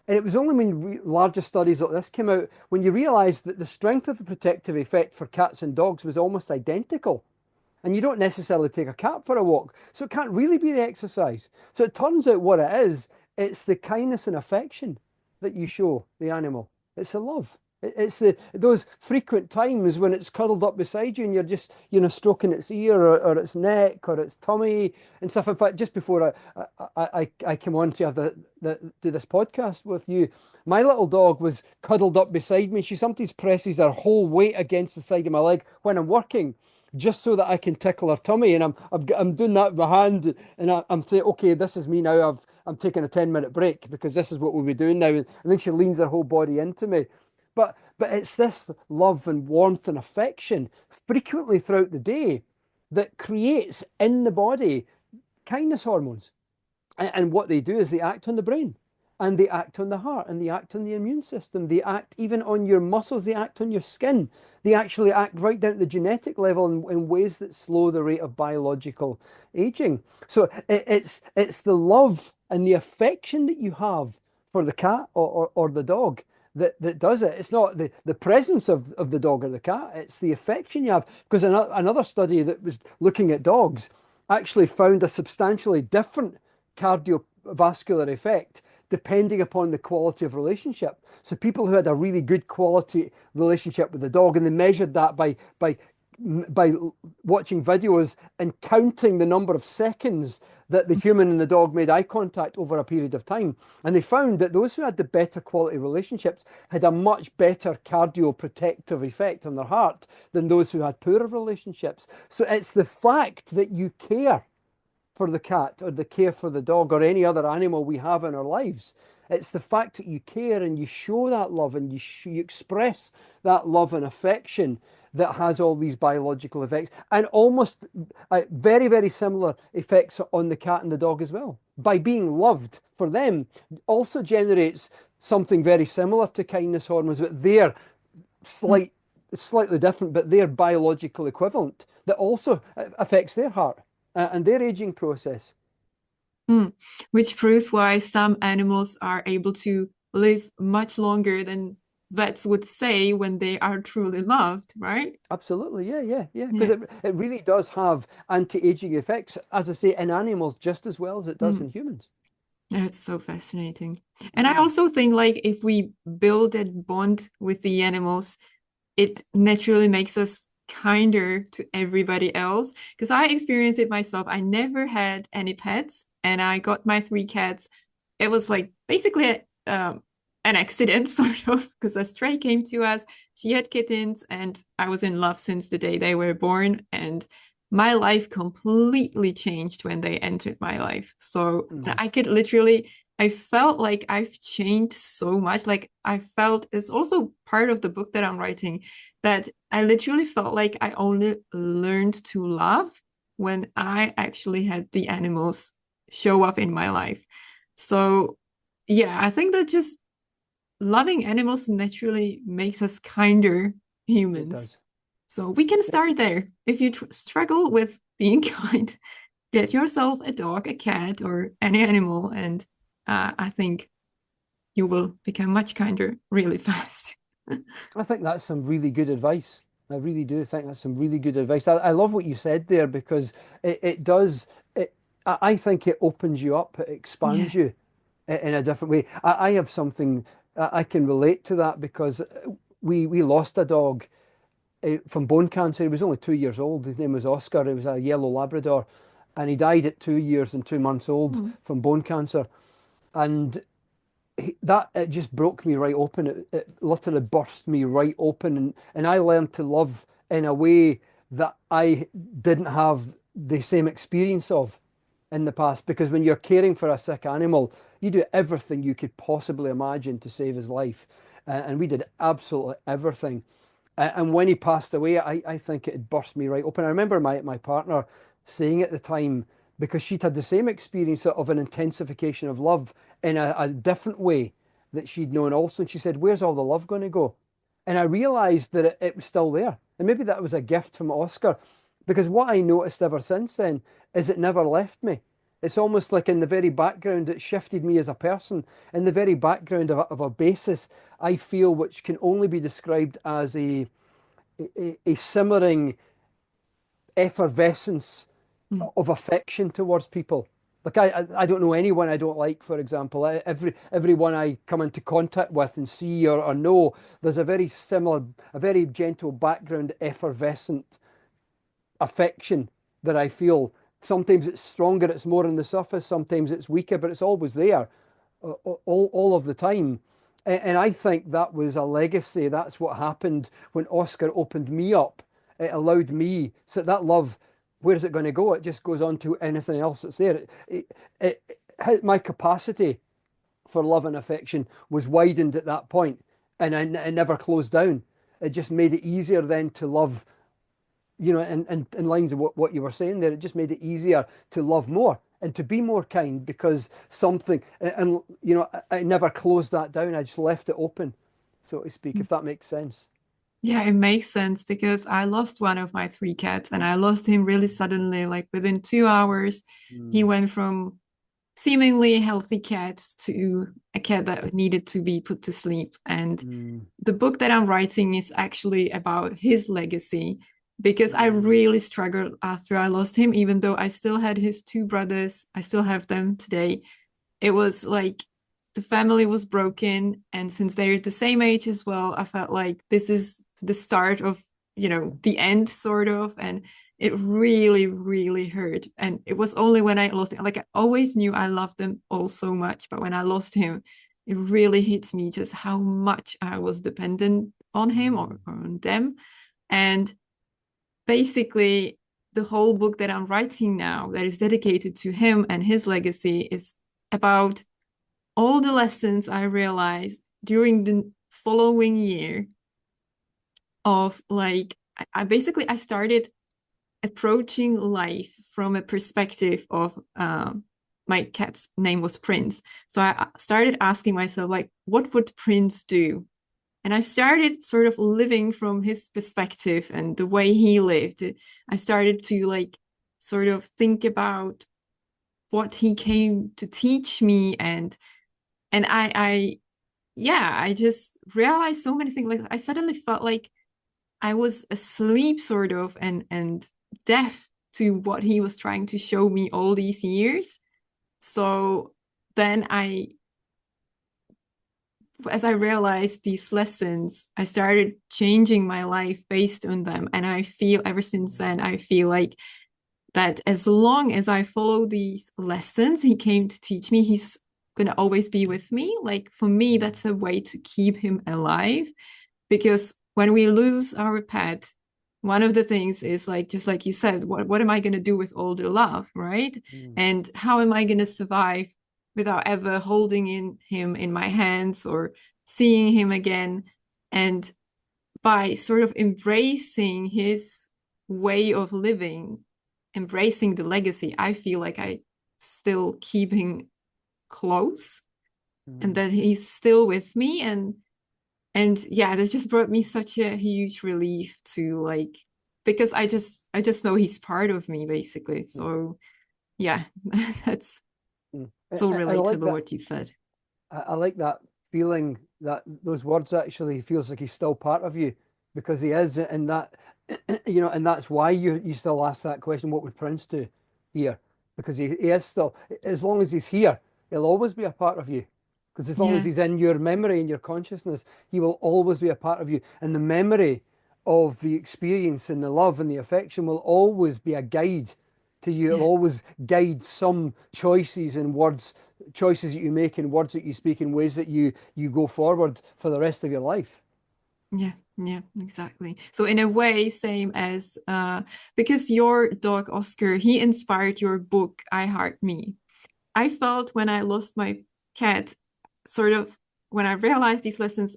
And it was only when larger studies like this came out when you realised that the strength of the protective effect for cats and dogs was almost identical. And you don't necessarily take a cat for a walk, so it can't really be the exercise. So it turns out what it is, it's the kindness and affection that you show the animal. It's a love. It's those frequent times when it's cuddled up beside you and you're just, stroking its ear or its neck or its tummy and stuff. In fact, just before I came on to have do this podcast with you, my little dog was cuddled up beside me. She sometimes presses her whole weight against the side of my leg when I'm working just so that I can tickle her tummy. And I'm doing that with my hand, and I'm saying, okay, this is me now. I'm taking a 10-minute break because this is what we'll be doing now. And then she leans her whole body into me. But it's this love and warmth and affection frequently throughout the day that creates in the body kindness hormones. And what they do is they act on the brain and they act on the heart and they act on the immune system. They act even on your muscles, they act on your skin. They actually act right down at the genetic level in ways that slow the rate of biological aging. So it's the love and the affection that you have for the cat or the dog that does it. It's not the presence of the dog or the cat, it's the affection you have. Because another study that was looking at dogs actually found a substantially different cardiovascular effect depending upon the quality of relationship. So people who had a really good quality relationship with the dog, and they measured that by by watching videos and counting the number of seconds that the human and the dog made eye contact over a period of time. And they found that those who had the better quality relationships had a much better cardioprotective effect on their heart than those who had poorer relationships. So it's the fact that you care for the cat or the care for the dog or any other animal we have in our lives. It's the fact that you care and you show that love and you express that love and affection that has all these biological effects and almost very, very similar effects on the cat and the dog as well. By being loved for them also generates something very similar to kindness hormones, but they're slight, slightly different, but they're biological equivalent that also affects their heart and their aging process. Mm. Which proves why some animals are able to live much longer than vets would say when they are truly loved, right? Absolutely, yeah, yeah, yeah. Because Yeah. it really does have anti-aging effects, as I say, in animals just as well as it does Mm. in humans. That's so fascinating. And I Mm, also think like if we build that bond with the animals, it naturally makes us kinder to everybody else. Because I experienced it myself. I never had any pets, and I got my three cats. It was like basically an accident, sort of, because a stray came to us. She had kittens, and I was in love since the day they were born. And my life completely changed when they entered my life. So mm, I could literally I felt like I've changed so much. Like I felt it's also part of the book that I'm writing that I literally felt like I only learned to love when I actually had the animals show up in my life. So yeah, I think that just loving animals naturally makes us kinder it humans. does. So we can It, start there. If you struggle with being kind, get yourself a dog, a cat, or any animal, and I think you will become much kinder really fast. I think that's some really good advice. I really do think that's some really good advice. I love what you said there because it does, I think it opens you up, it Yeah. expands you in a different way. I have something I can relate to that because we lost a dog from bone cancer. He was only 2 years old. His name was Oscar. He was a yellow Labrador, and he died at 2 years and 2 months old Mm. from bone cancer. And that it just broke me right open. It literally burst me right open, and I learned to love in a way that I didn't have the same experience of in the past. Because when you're caring for a sick animal, you do everything you could possibly imagine to save his life, and we did absolutely everything. And when he passed away, I think it had burst me right open. I remember my partner saying at the time, because she'd had the same experience of an intensification of love in a different way that she'd known also. And she said, "Where's all the love going to go?" And I realized that it was still there. And maybe that was a gift from Oscar, because what I noticed ever since then is it never left me. It's almost like in the very background, it shifted me as a person. In the very background of a basis, I feel, which can only be described as a simmering effervescence Mm. of affection towards people. Like I don't know anyone I don't like, for example. Everyone I come into contact with and see or know, there's a very similar, a very gentle background effervescent affection that I feel. Sometimes it's stronger, it's more on the surface, sometimes it's weaker, but it's always there all of the time. And I think that was a legacy. That's what happened when Oscar opened me up. It allowed me, so that love, where is it going to go? It just goes on to anything else that's there. My capacity for love and affection was widened at that point, and it never closed down. It just made it easier then to love, in lines of what you were saying there. It just made it easier to love more and to be more kind because something, and I never closed that down. I just left it open, so to speak, if that makes sense. Yeah, it makes sense because I lost one of my three cats and I lost him really suddenly. Like within 2 hours, he Mm, went from seemingly healthy cat to a cat that needed to be put to sleep. And mm, the book that I'm writing is actually about his legacy because I mm, really struggled after I lost him, even though I still had his two brothers. I still have them today. It was like the family was broken. And since they're the same age as well, I felt like this is the start of the end sort of. And it really, really hurt. And it was only when I lost him, like I always knew I loved them all so much, but when I lost him, it really hits me just how much I was dependent on him or on them. And basically, the whole book that I'm writing now, that is dedicated to him and his legacy, is about all the lessons I realized during the following year of like, I basically I started approaching life from a perspective of my cat's name was Prince. So I started asking myself, like, what would Prince do? And I started sort of living from his perspective and the way he lived. I started to like sort of think about what he came to teach me, and I yeah, I just realized so many things. Like I suddenly felt like I was asleep sort of, and deaf to what he was trying to show me all these years. So then as I realized these lessons, I started changing my life based on them. And I feel ever since then, I feel like that as long as I follow these lessons he came to teach me, he's going to always be with me. Like for me, that's a way to keep him alive, because when we lose our pet, one of the things is like, just like you said, what am I going to do with all the love, right? Mm. And how am I going to survive without ever holding him in my hands or seeing him again? And by sort of embracing his way of living, embracing the legacy, I feel like I still keep him close and Mm. that he's still with me. And yeah, that just brought me such a huge relief to like, because I just know he's part of me basically. Mm. So yeah, that's Mm. so And I like relatable that. what you said. I like that feeling that those words actually feels like he's still part of you because he is, and that and that's why you still ask that question, what would Prince do here? Because he is still, as long as he's here, he'll always be a part of you. Because as long as Yeah, he's in your memory and your consciousness, he will always be a part of you. And the memory of the experience and the love and the affection will always be a guide to you. It'll yeah, always guide some choices and words, choices that you make and words that you speak in ways that you go forward for the rest of your life. yeah, yeah, exactly. So in a way, same as because your dog Oscar, he inspired your book, I Heart Me. I felt when I lost my cat, sort of when I realized these lessons,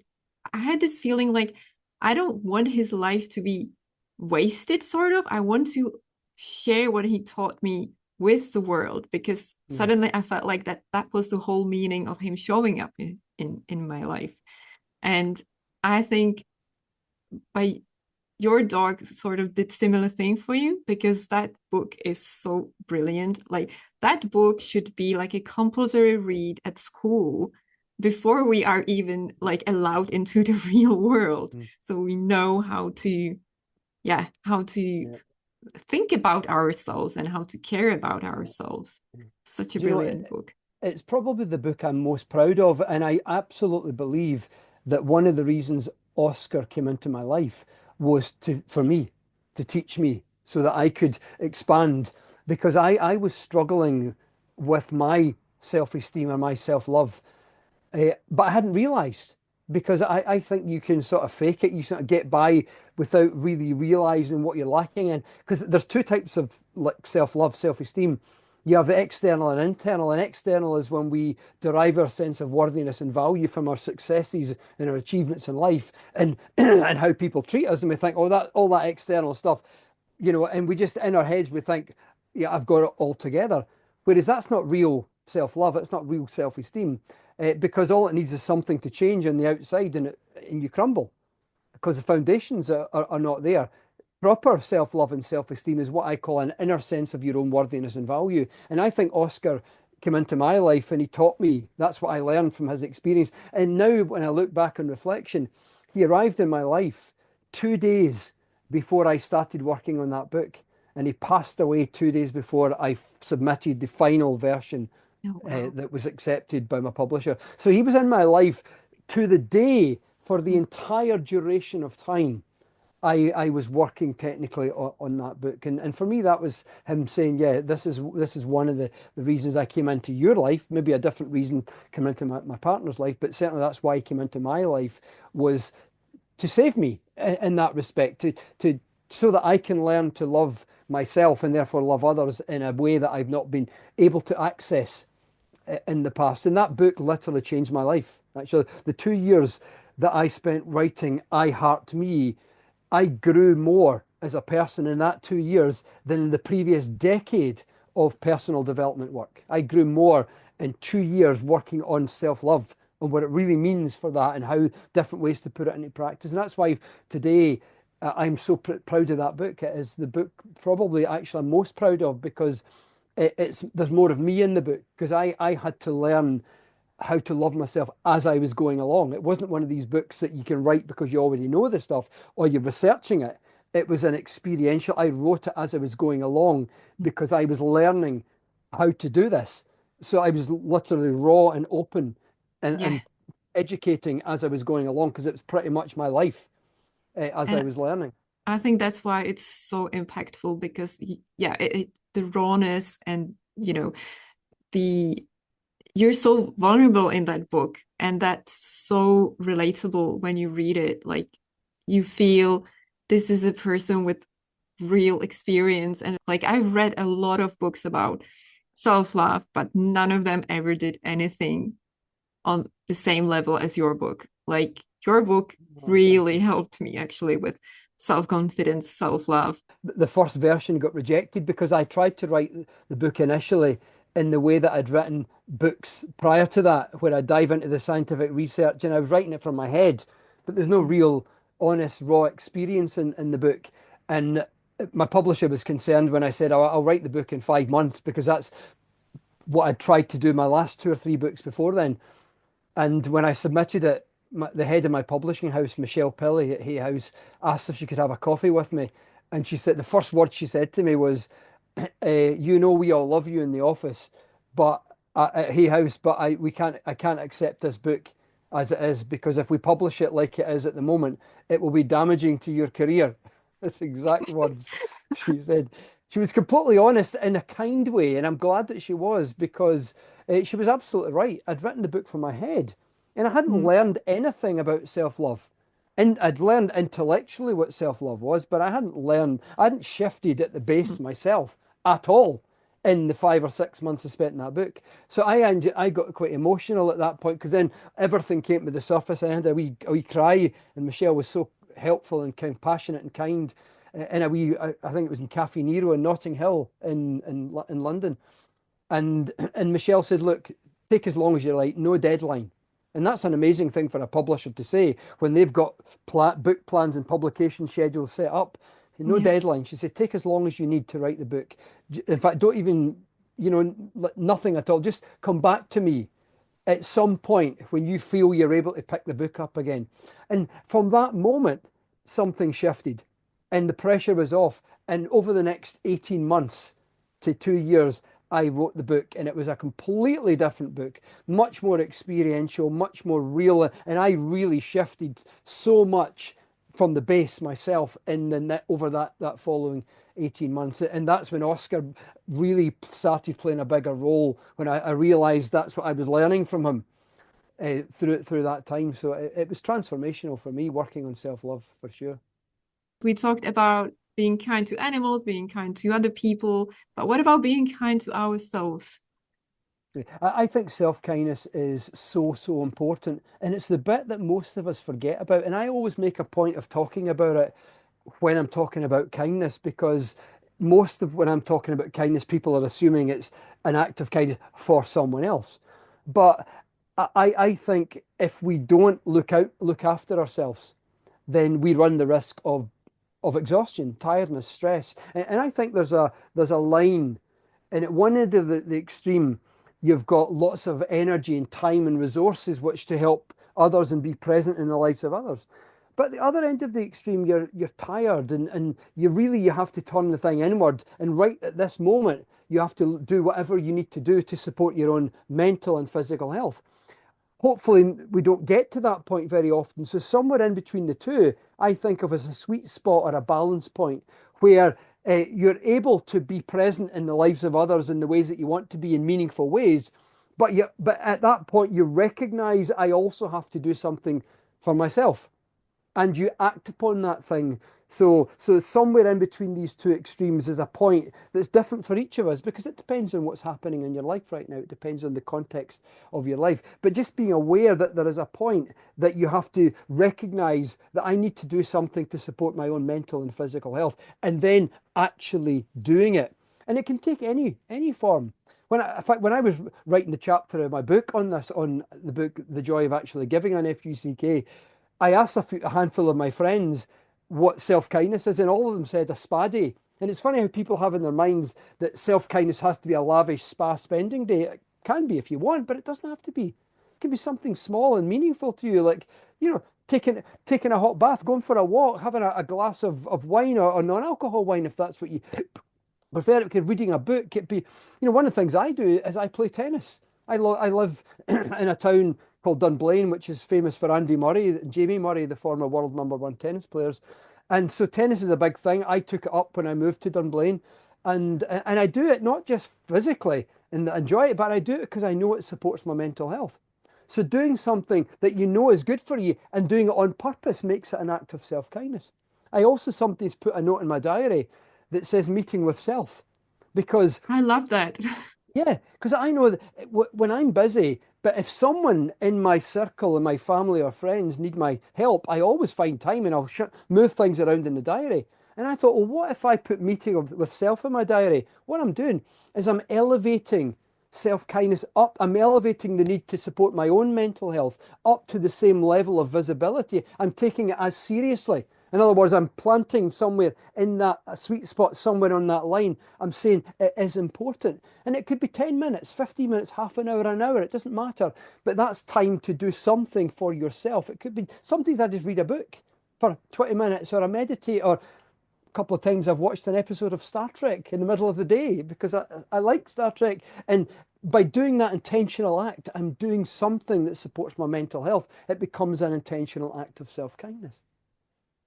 I had this feeling like I don't want his life to be wasted, sort of. I want to share what he taught me with the world, because Mm. suddenly I felt like that was the whole meaning of him showing up in my life. And I think by your dog sort of did similar thing for you, because that book is so brilliant. Like that book should be like a compulsory read at school before we are even like allowed into the real world, Mm. so we know how to Yeah. think about ourselves and how to care about ourselves. Yeah. Such a Do you know, brilliant book. it's probably the book I'm most proud of, and I absolutely believe that one of the reasons Oscar came into my life was for me, to teach me so that I could expand, because I was struggling with my self-esteem or my self-love. But I hadn't realized, because I think you can sort of fake it. You sort of get by without really realizing what you're lacking in. Because there's two types of like self-love, self-esteem. You have external and internal. And external is when we derive our sense of worthiness and value from our successes and our achievements in life, and and how people treat us. And we think, oh, that all that external stuff, and we just in our heads we think, yeah, I've got it all together. Whereas that's not real self-love. It's not real self-esteem, because all it needs is something to change on the outside, and you crumble because the foundations are not there. Proper self-love and self-esteem is what I call an inner sense of your own worthiness and value. And I think Oscar came into my life and he taught me. That's what I learned from his experience. And now when I look back on reflection, he arrived in my life 2 days before I started working on that book. And he passed away 2 days before I submitted the final version Oh wow. that was accepted by my publisher. So he was in my life to the day for the entire duration of time. I was working technically on that book, and for me that was him saying, yeah, this is one of the reasons I came into your life. Maybe a different reason came into my partner's life, but certainly that's why he came into my life, was to save me in that respect, to so that I can learn to love myself and therefore love others in a way that I've not been able to access in the past. And that book literally changed my life. Actually, the 2 years that I spent writing I Heart Me, I grew more as a person in that 2 years than in the previous decade of personal development work. I grew more in 2 years working on self love and what it really means for that and how different ways to put it into practice. And that's why today I'm so proud of that book. It is the book probably actually I'm most proud of because it's there's more of me in the book because I had to learn how to love myself as I was going along. It wasn't one of these books that you can write because you already know the stuff or you're researching it. It was an experiential. I wrote it as I was going along because I was learning how to do this. So I was literally raw and open Yeah. and educating as I was going along because it was pretty much my life as I And was learning. I think that's why it's so impactful because yeah, the rawness and the you're so vulnerable in that book and that's so relatable when you read it. Like you feel this is a person with real experience and like I've read a lot of books about self-love, but none of them ever did anything on the same level as your book. Like your book Oh, thank really you. helped me actually with self-confidence, self-love. The first version got rejected because I tried to write the book initially in the way that I'd written books prior to that, where I dive into the scientific research and I was writing it from my head, but there's no real honest, raw experience in the book. And my publisher was concerned when I said, I'll write the book in 5 months because that's what I'd tried to do my last two or three books before then. And when I submitted it, the head of my publishing house, Michelle Pilley at Hay House, asked if she could have a coffee with me. And she said, the first word she said to me was, you know, we all love you in the office, but at Hay House, but I can't accept this book as it is because if we publish it like it is at the moment, it will be damaging to your career. That's exact words she said. She was completely honest in a kind way, and I'm glad that she was because she was absolutely right. I'd written the book from my head, and I hadn't Mm, learned anything about self-love. And I'd learned intellectually what self-love was, but I hadn't shifted at the base mm. myself at all in the 5 or 6 months I spent in that book. So I got quite emotional at that point because then everything came to the surface. I had a wee cry, and Michelle was so helpful and compassionate and kind. And I think it was in Cafe Nero in Notting Hill in London. And Michelle said, "Look, take as long as you like, no deadline." And that's an amazing thing for a publisher to say when they've got book plans and publication schedules set up. No Yeah. deadline. She said, "Take as long as you need to write the book. In fact, don't even, nothing at all. Just come back to me at some point when you feel you're able to pick the book up again." And from that moment, something shifted and the pressure was off. And over the next 18 months to 2 years, I wrote the book and it was a completely different book, much more experiential, much more real. And I really shifted so much from the base myself in the net over that following 18 months. And that's when Oscar really started playing a bigger role when I realized that's what I was learning from him through that time. So it was transformational for me working on self-love for sure. We talked about being kind to animals, being kind to other people, but what about being kind to ourselves? I think self-kindness is so, so important. And it's the bit that most of us forget about. And I always make a point of talking about it when I'm talking about kindness, because most of when I'm talking about kindness, people are assuming it's an act of kindness for someone else. But I think if we don't look after ourselves, then we run the risk of exhaustion, tiredness, stress. And I think there's a line, and at one end of the extreme, you've got lots of energy and time and resources which to help others and be present in the lives of others. But at the other end of the extreme, you're tired and you have to turn the thing inward. And right at this moment, you have to do whatever you need to do to support your own mental and physical health. hopefully we don't get to that point very often. So somewhere in between the two, I think of as a sweet spot or a balance point where you're able to be present in the lives of others in the ways that you want to be in meaningful ways. But at that point, you recognize I also have to do something for myself and you act upon that thing. So somewhere in between these two extremes is a point that's different for each of us because it depends on what's happening in your life right now. It depends on the context of your life. But just being aware that there is a point that you have to recognize that I need to do something to support my own mental and physical health, and then actually doing it. And it can take any form. In fact, when I was writing the chapter of my book on this, on the book The Joy of Actually Giving on FUCK, I asked a handful of my friends what self-kindness is, and all of them said a spa day. And it's funny how people have in their minds that self-kindness has to be a lavish spa spending day. It can be if you want, but it doesn't have to be. It can be something small and meaningful to you, like, taking a hot bath, going for a walk, having a glass of wine or non-alcohol wine if that's what you prefer. It could reading a book. It be, one of the things I do is I play tennis. I live in a town called Dunblane, which is famous for Andy Murray, Jamie Murray, the former world number one tennis players. And so tennis is a big thing. I took it up when I moved to Dunblane, and I do it not just physically and enjoy it, but I do it because I know it supports my mental health. So doing something that you know is good for you and doing it on purpose makes it an act of self-kindness. I also sometimes put a note in my diary that says meeting with self because I love that. yeah, because I know that when I'm busy, but if someone in my circle and my family or friends need my help, I always find time and I'll move things around in the diary. And I thought, well, what if I put with self in my diary? What I'm doing is I'm elevating self-kindness up. I'm elevating the need to support my own mental health up to the same level of visibility. I'm taking it as seriously. In other words, I'm planting somewhere in that sweet spot, somewhere on that line. I'm saying it is important. And it could be 10 minutes, 15 minutes, half an hour. It doesn't matter. But that's time to do something for yourself. It could be sometimes I just read a book for 20 minutes or I meditate or a couple of times I've watched an episode of Star Trek in the middle of the day because I like Star Trek. And by doing that intentional act, I'm doing something that supports my mental health. It becomes an intentional act of self-kindness.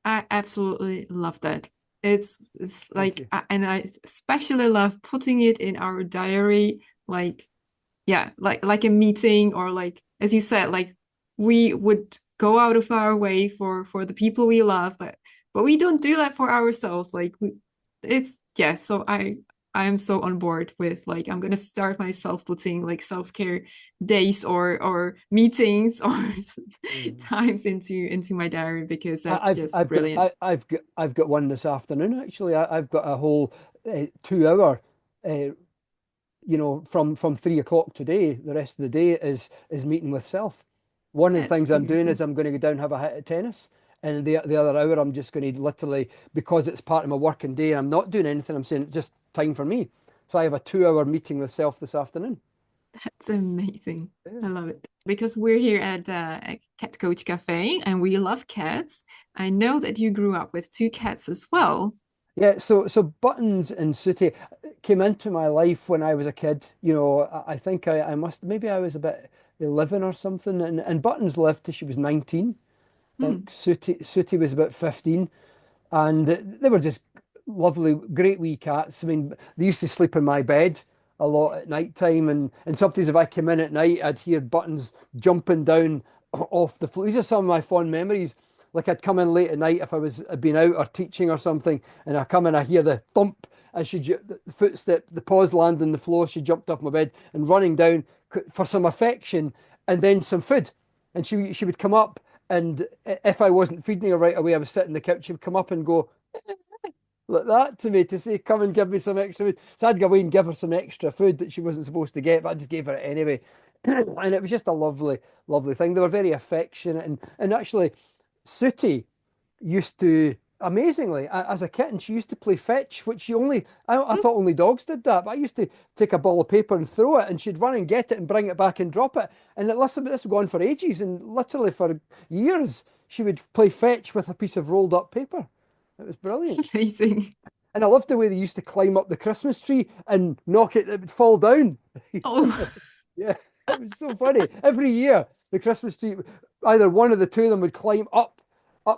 I absolutely love that. It's Thank like, you. and I especially love putting it in our diary, like yeah, like a meeting or like as you said, like we would go out of our way for the people we love, but we don't do that for ourselves. Like it's yeah. So I am so on board with like I'm gonna start myself putting like self-care days or meetings or Mhm. times into my diary because I- that's I've just I've got brilliant. I've got one this afternoon actually. I've got a whole 2 hour, uh, from 3 o'clock today. The rest of the day is meeting with self. One of the That's things I'm doing beautiful. is I'm going to go down and have a hit at tennis, and the other hour I'm just going to literally because it's part of my working day and I'm not doing anything. I'm saying it's just time for me. So I have a 2 hour meeting with self this afternoon. That's amazing. Yeah. I love it. Because we're here at Cat Coach Cafe and we love cats. I know that you grew up with two cats as well. Yeah, so Buttons and Sooty came into my life when I was a kid. I think I must maybe I was about 11 or something, and Buttons lived till she was 19. I think Hmm. Sooty was about 15, and they were just lovely, great wee cats. I mean, they used to sleep in my bed a lot at night time, and sometimes if I came in at night, I'd hear Buttons jumping down off the floor. These are some of my fond memories. Like I'd come in late at night if I was had been out or teaching or something, and I come in, I hear the thump as the footstep, the paws land on the floor. She jumped off my bed and running down for some affection and then some food. And she would come up, and if I wasn't feeding her right away, I was sitting on the couch. She would come up and go like that to me to say, "Come and give me some extra food." So I'd go away and give her some extra food that she wasn't supposed to get, but I just gave her it anyway. And it was just a lovely, lovely thing. They were very affectionate, and actually, Sooty used to amazingly as a kitten she used to play fetch, which I thought only dogs did that, but I used to take a ball of paper and throw it, and she'd run and get it and bring it back and drop it. And listen, this would go on for ages, and literally for years she would play fetch with a piece of rolled up paper. It was brilliant. It's amazing. And I loved the way they used to climb up the Christmas tree and knock it, it would fall down. Oh, Yeah, it was so funny. Every year the Christmas tree, either one of the two of them would climb up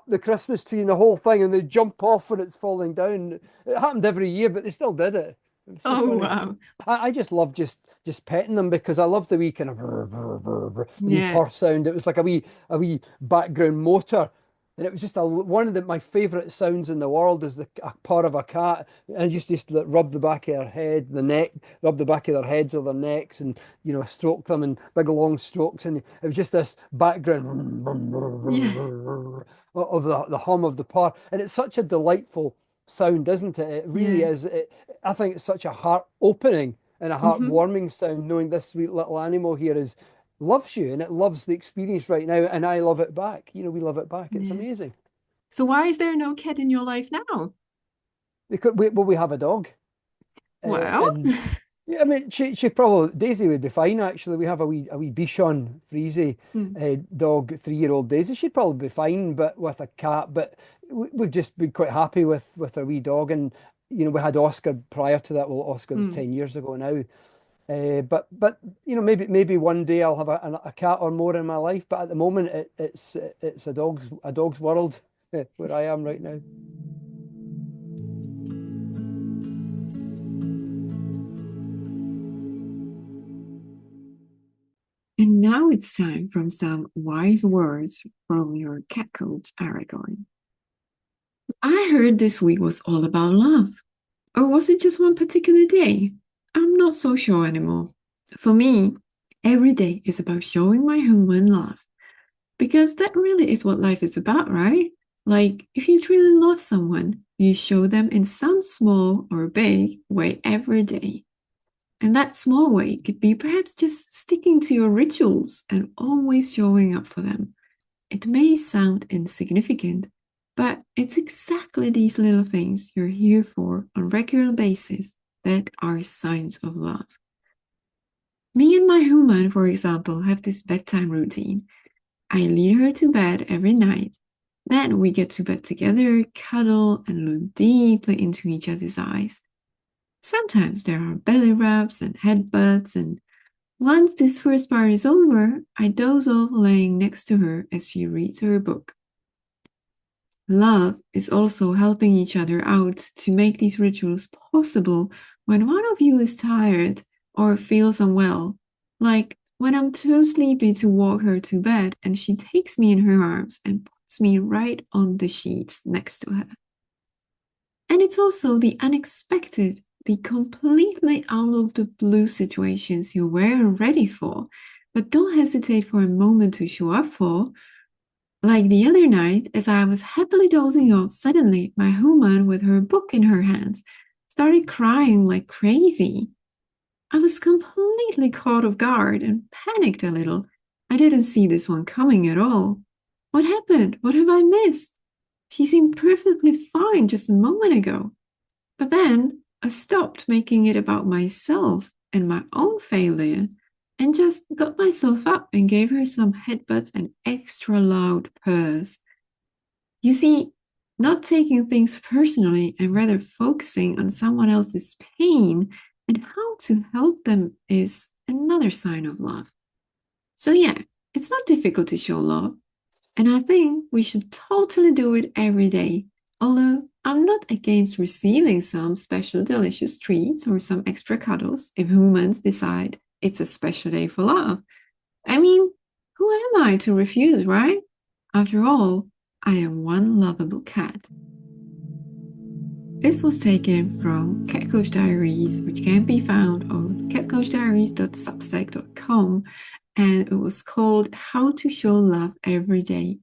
the Christmas tree and the whole thing, and they'd jump off when it's falling down. It happened every year, but they still did it. It was so Oh, funny. wow. I just love just petting them because I love the wee kind of the wee Yeah. purr sound. It was like a wee background motor. And it was just one of my favorite sounds in the world is the a purr of a cat. And just like, rub the back of their head, the neck, rub the back of their heads or their necks, and stroke them in big long strokes. And it was just this background Yeah. of the hum of the purr. And it's such a delightful sound, isn't it? It really Yeah. is. I think it's such a heart opening and a Hmm. heartwarming sound, knowing this sweet little animal here is loves you and it loves the experience right now, and I love it back. We love it back. It's Yeah. amazing. So why is there no cat in your life now? We have a dog, Well, and yeah, I mean, she probably Daisy would be fine actually. We have a wee Bichon Frise hmm, dog, 3-year-old Daisy. She'd probably be fine, but with a cat. But we've just been quite happy with our wee dog, and we had Oscar prior to that. Well, Oscar was hmm. 10 years ago now. But maybe one day I'll have a cat or more in my life. But at the moment, it's a dog's world where I am right now. And now it's time for some wise words from your cat coach, Aragorn. I heard this week was all about love. Or was it just one particular day? I'm not so sure anymore. For me, every day is about showing my human love. Because that really is what life is about, right? Like, if you truly love someone, you show them in some small or big way every day. And that small way could be perhaps just sticking to your rituals and always showing up for them. It may sound insignificant, but it's exactly these little things you're here for on a regular basis that are signs of love. Me and my human, for example, have this bedtime routine. I lead her to bed every night. Then we get to bed together, cuddle, and look deeply into each other's eyes. Sometimes there are belly rubs and headbutts, and once this first part is over, I doze off laying next to her as she reads her book. Love is also helping each other out to make these rituals possible when one of you is tired or feels unwell, like when I'm too sleepy to walk her to bed and she takes me in her arms and puts me right on the sheets next to her. And it's also the unexpected, the completely out of the blue situations you weren't ready for, but don't hesitate for a moment to show up for. Like the other night, as I was happily dozing off, suddenly my human, with her book in her hands, started crying like crazy. I was completely caught off guard and panicked a little. I didn't see this one coming at all. What happened? What have I missed? She seemed perfectly fine just a moment ago. But then I stopped making it about myself and my own failure and just got myself up and gave her some headbutts and extra loud purrs. You see, not taking things personally and rather focusing on someone else's pain and how to help them is another sign of love. So, yeah, it's not difficult to show love. And I think we should totally do it every day. Although I'm not against receiving some special delicious treats or some extra cuddles if humans decide it's a special day for love. I mean, who am I to refuse, right? After all, I am one lovable cat. This was taken from Cat Coach Diaries, which can be found on catcoachdiaries.substack.com, and it was called How to Show Love Every Day.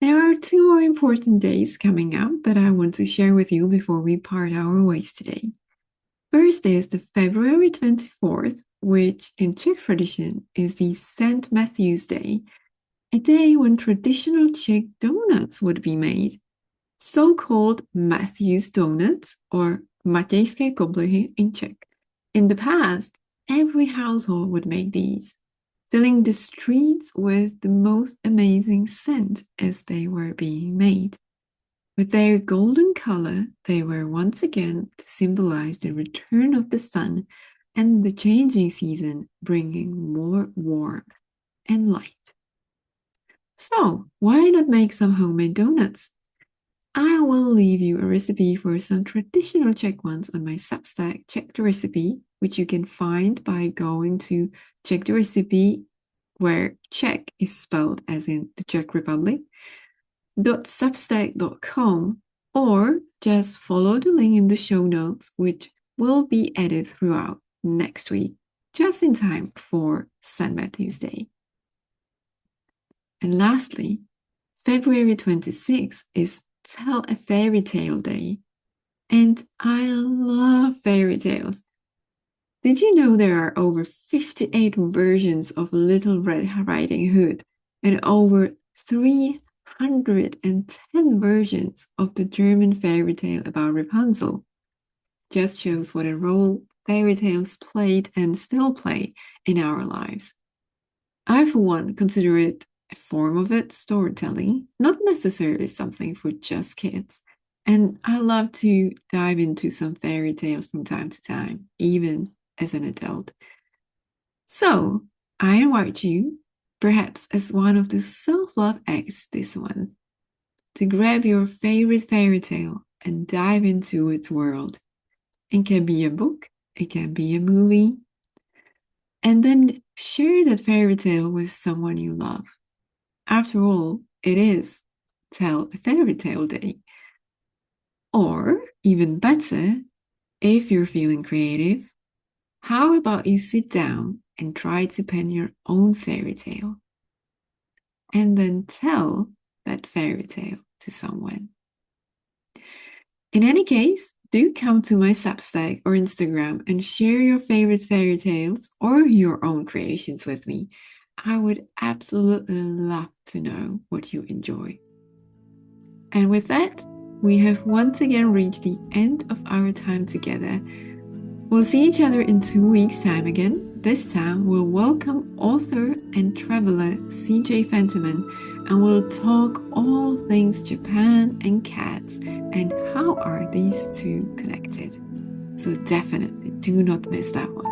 There are two more important days coming up that I want to share with you before we part our ways today. First is the February 24th, which in Czech tradition is the St. Matthew's Day, a day when traditional Czech donuts would be made, so-called Matthew's donuts or Matějské koblihy in Czech. In the past, every household would make these, filling the streets with the most amazing scent as they were being made. With their golden color, they were once again to symbolize the return of the sun and the changing season, bringing more warmth. and light. So, why not make some homemade donuts? I will leave you a recipe for some traditional Czech ones on my Substack Check the Recipe, which you can find by going to Check the Recipe, where Czech is spelled as in the Czech Republic, .substack.com, or just follow the link in the show notes, which will be added throughout next week, just in time for St. Matthew's Day. And lastly, February 26th is Tell a Fairy Tale Day. And I love fairy tales. Did you know there are over 58 versions of Little Red Riding Hood and over 310 versions of the German fairy tale about Rapunzel? Just shows what a role fairy tales played and still play in our lives. I, for one, consider it a form of it, storytelling, not necessarily something for just kids. And I love to dive into some fairy tales from time to time, even as an adult. So I invite you, perhaps as one of the self-love acts this one, to grab your favorite fairy tale and dive into its world. It can be a book, it can be a movie, and then share that fairy tale with someone you love. After all, it is Tell a Fairy Tale Day. Or, even better, if you're feeling creative, how about you sit down and try to pen your own fairy tale? And then tell that fairy tale to someone. In any case, do come to my Substack or Instagram and share your favorite fairy tales or your own creations with me. I would absolutely love to know what you enjoy. And with that, we have once again reached the end of our time together. We'll see each other in 2 weeks' time again. This time, we'll welcome author and traveler CJ Fentiman, and we'll talk all things Japan and cats and how are these two connected. So definitely do not miss that one.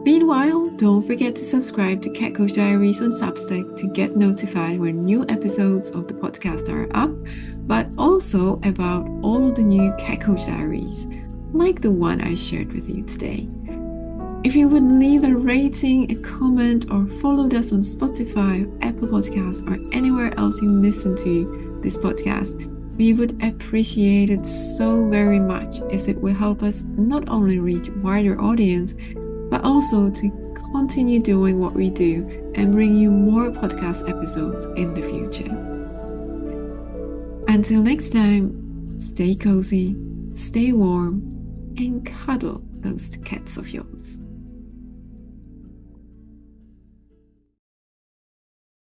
Meanwhile, don't forget to subscribe to Cat Coach Diaries on Substack to get notified when new episodes of the podcast are up, but also about all the new Cat Coach Diaries, like the one I shared with you today. If you would leave a rating, a comment, or follow us on Spotify, Apple Podcasts, or anywhere else you listen to this podcast, we would appreciate it so very much, as it will help us not only reach a wider audience, but also to continue doing what we do and bring you more podcast episodes in the future. Until next time, stay cozy, stay warm, and cuddle those cats of yours.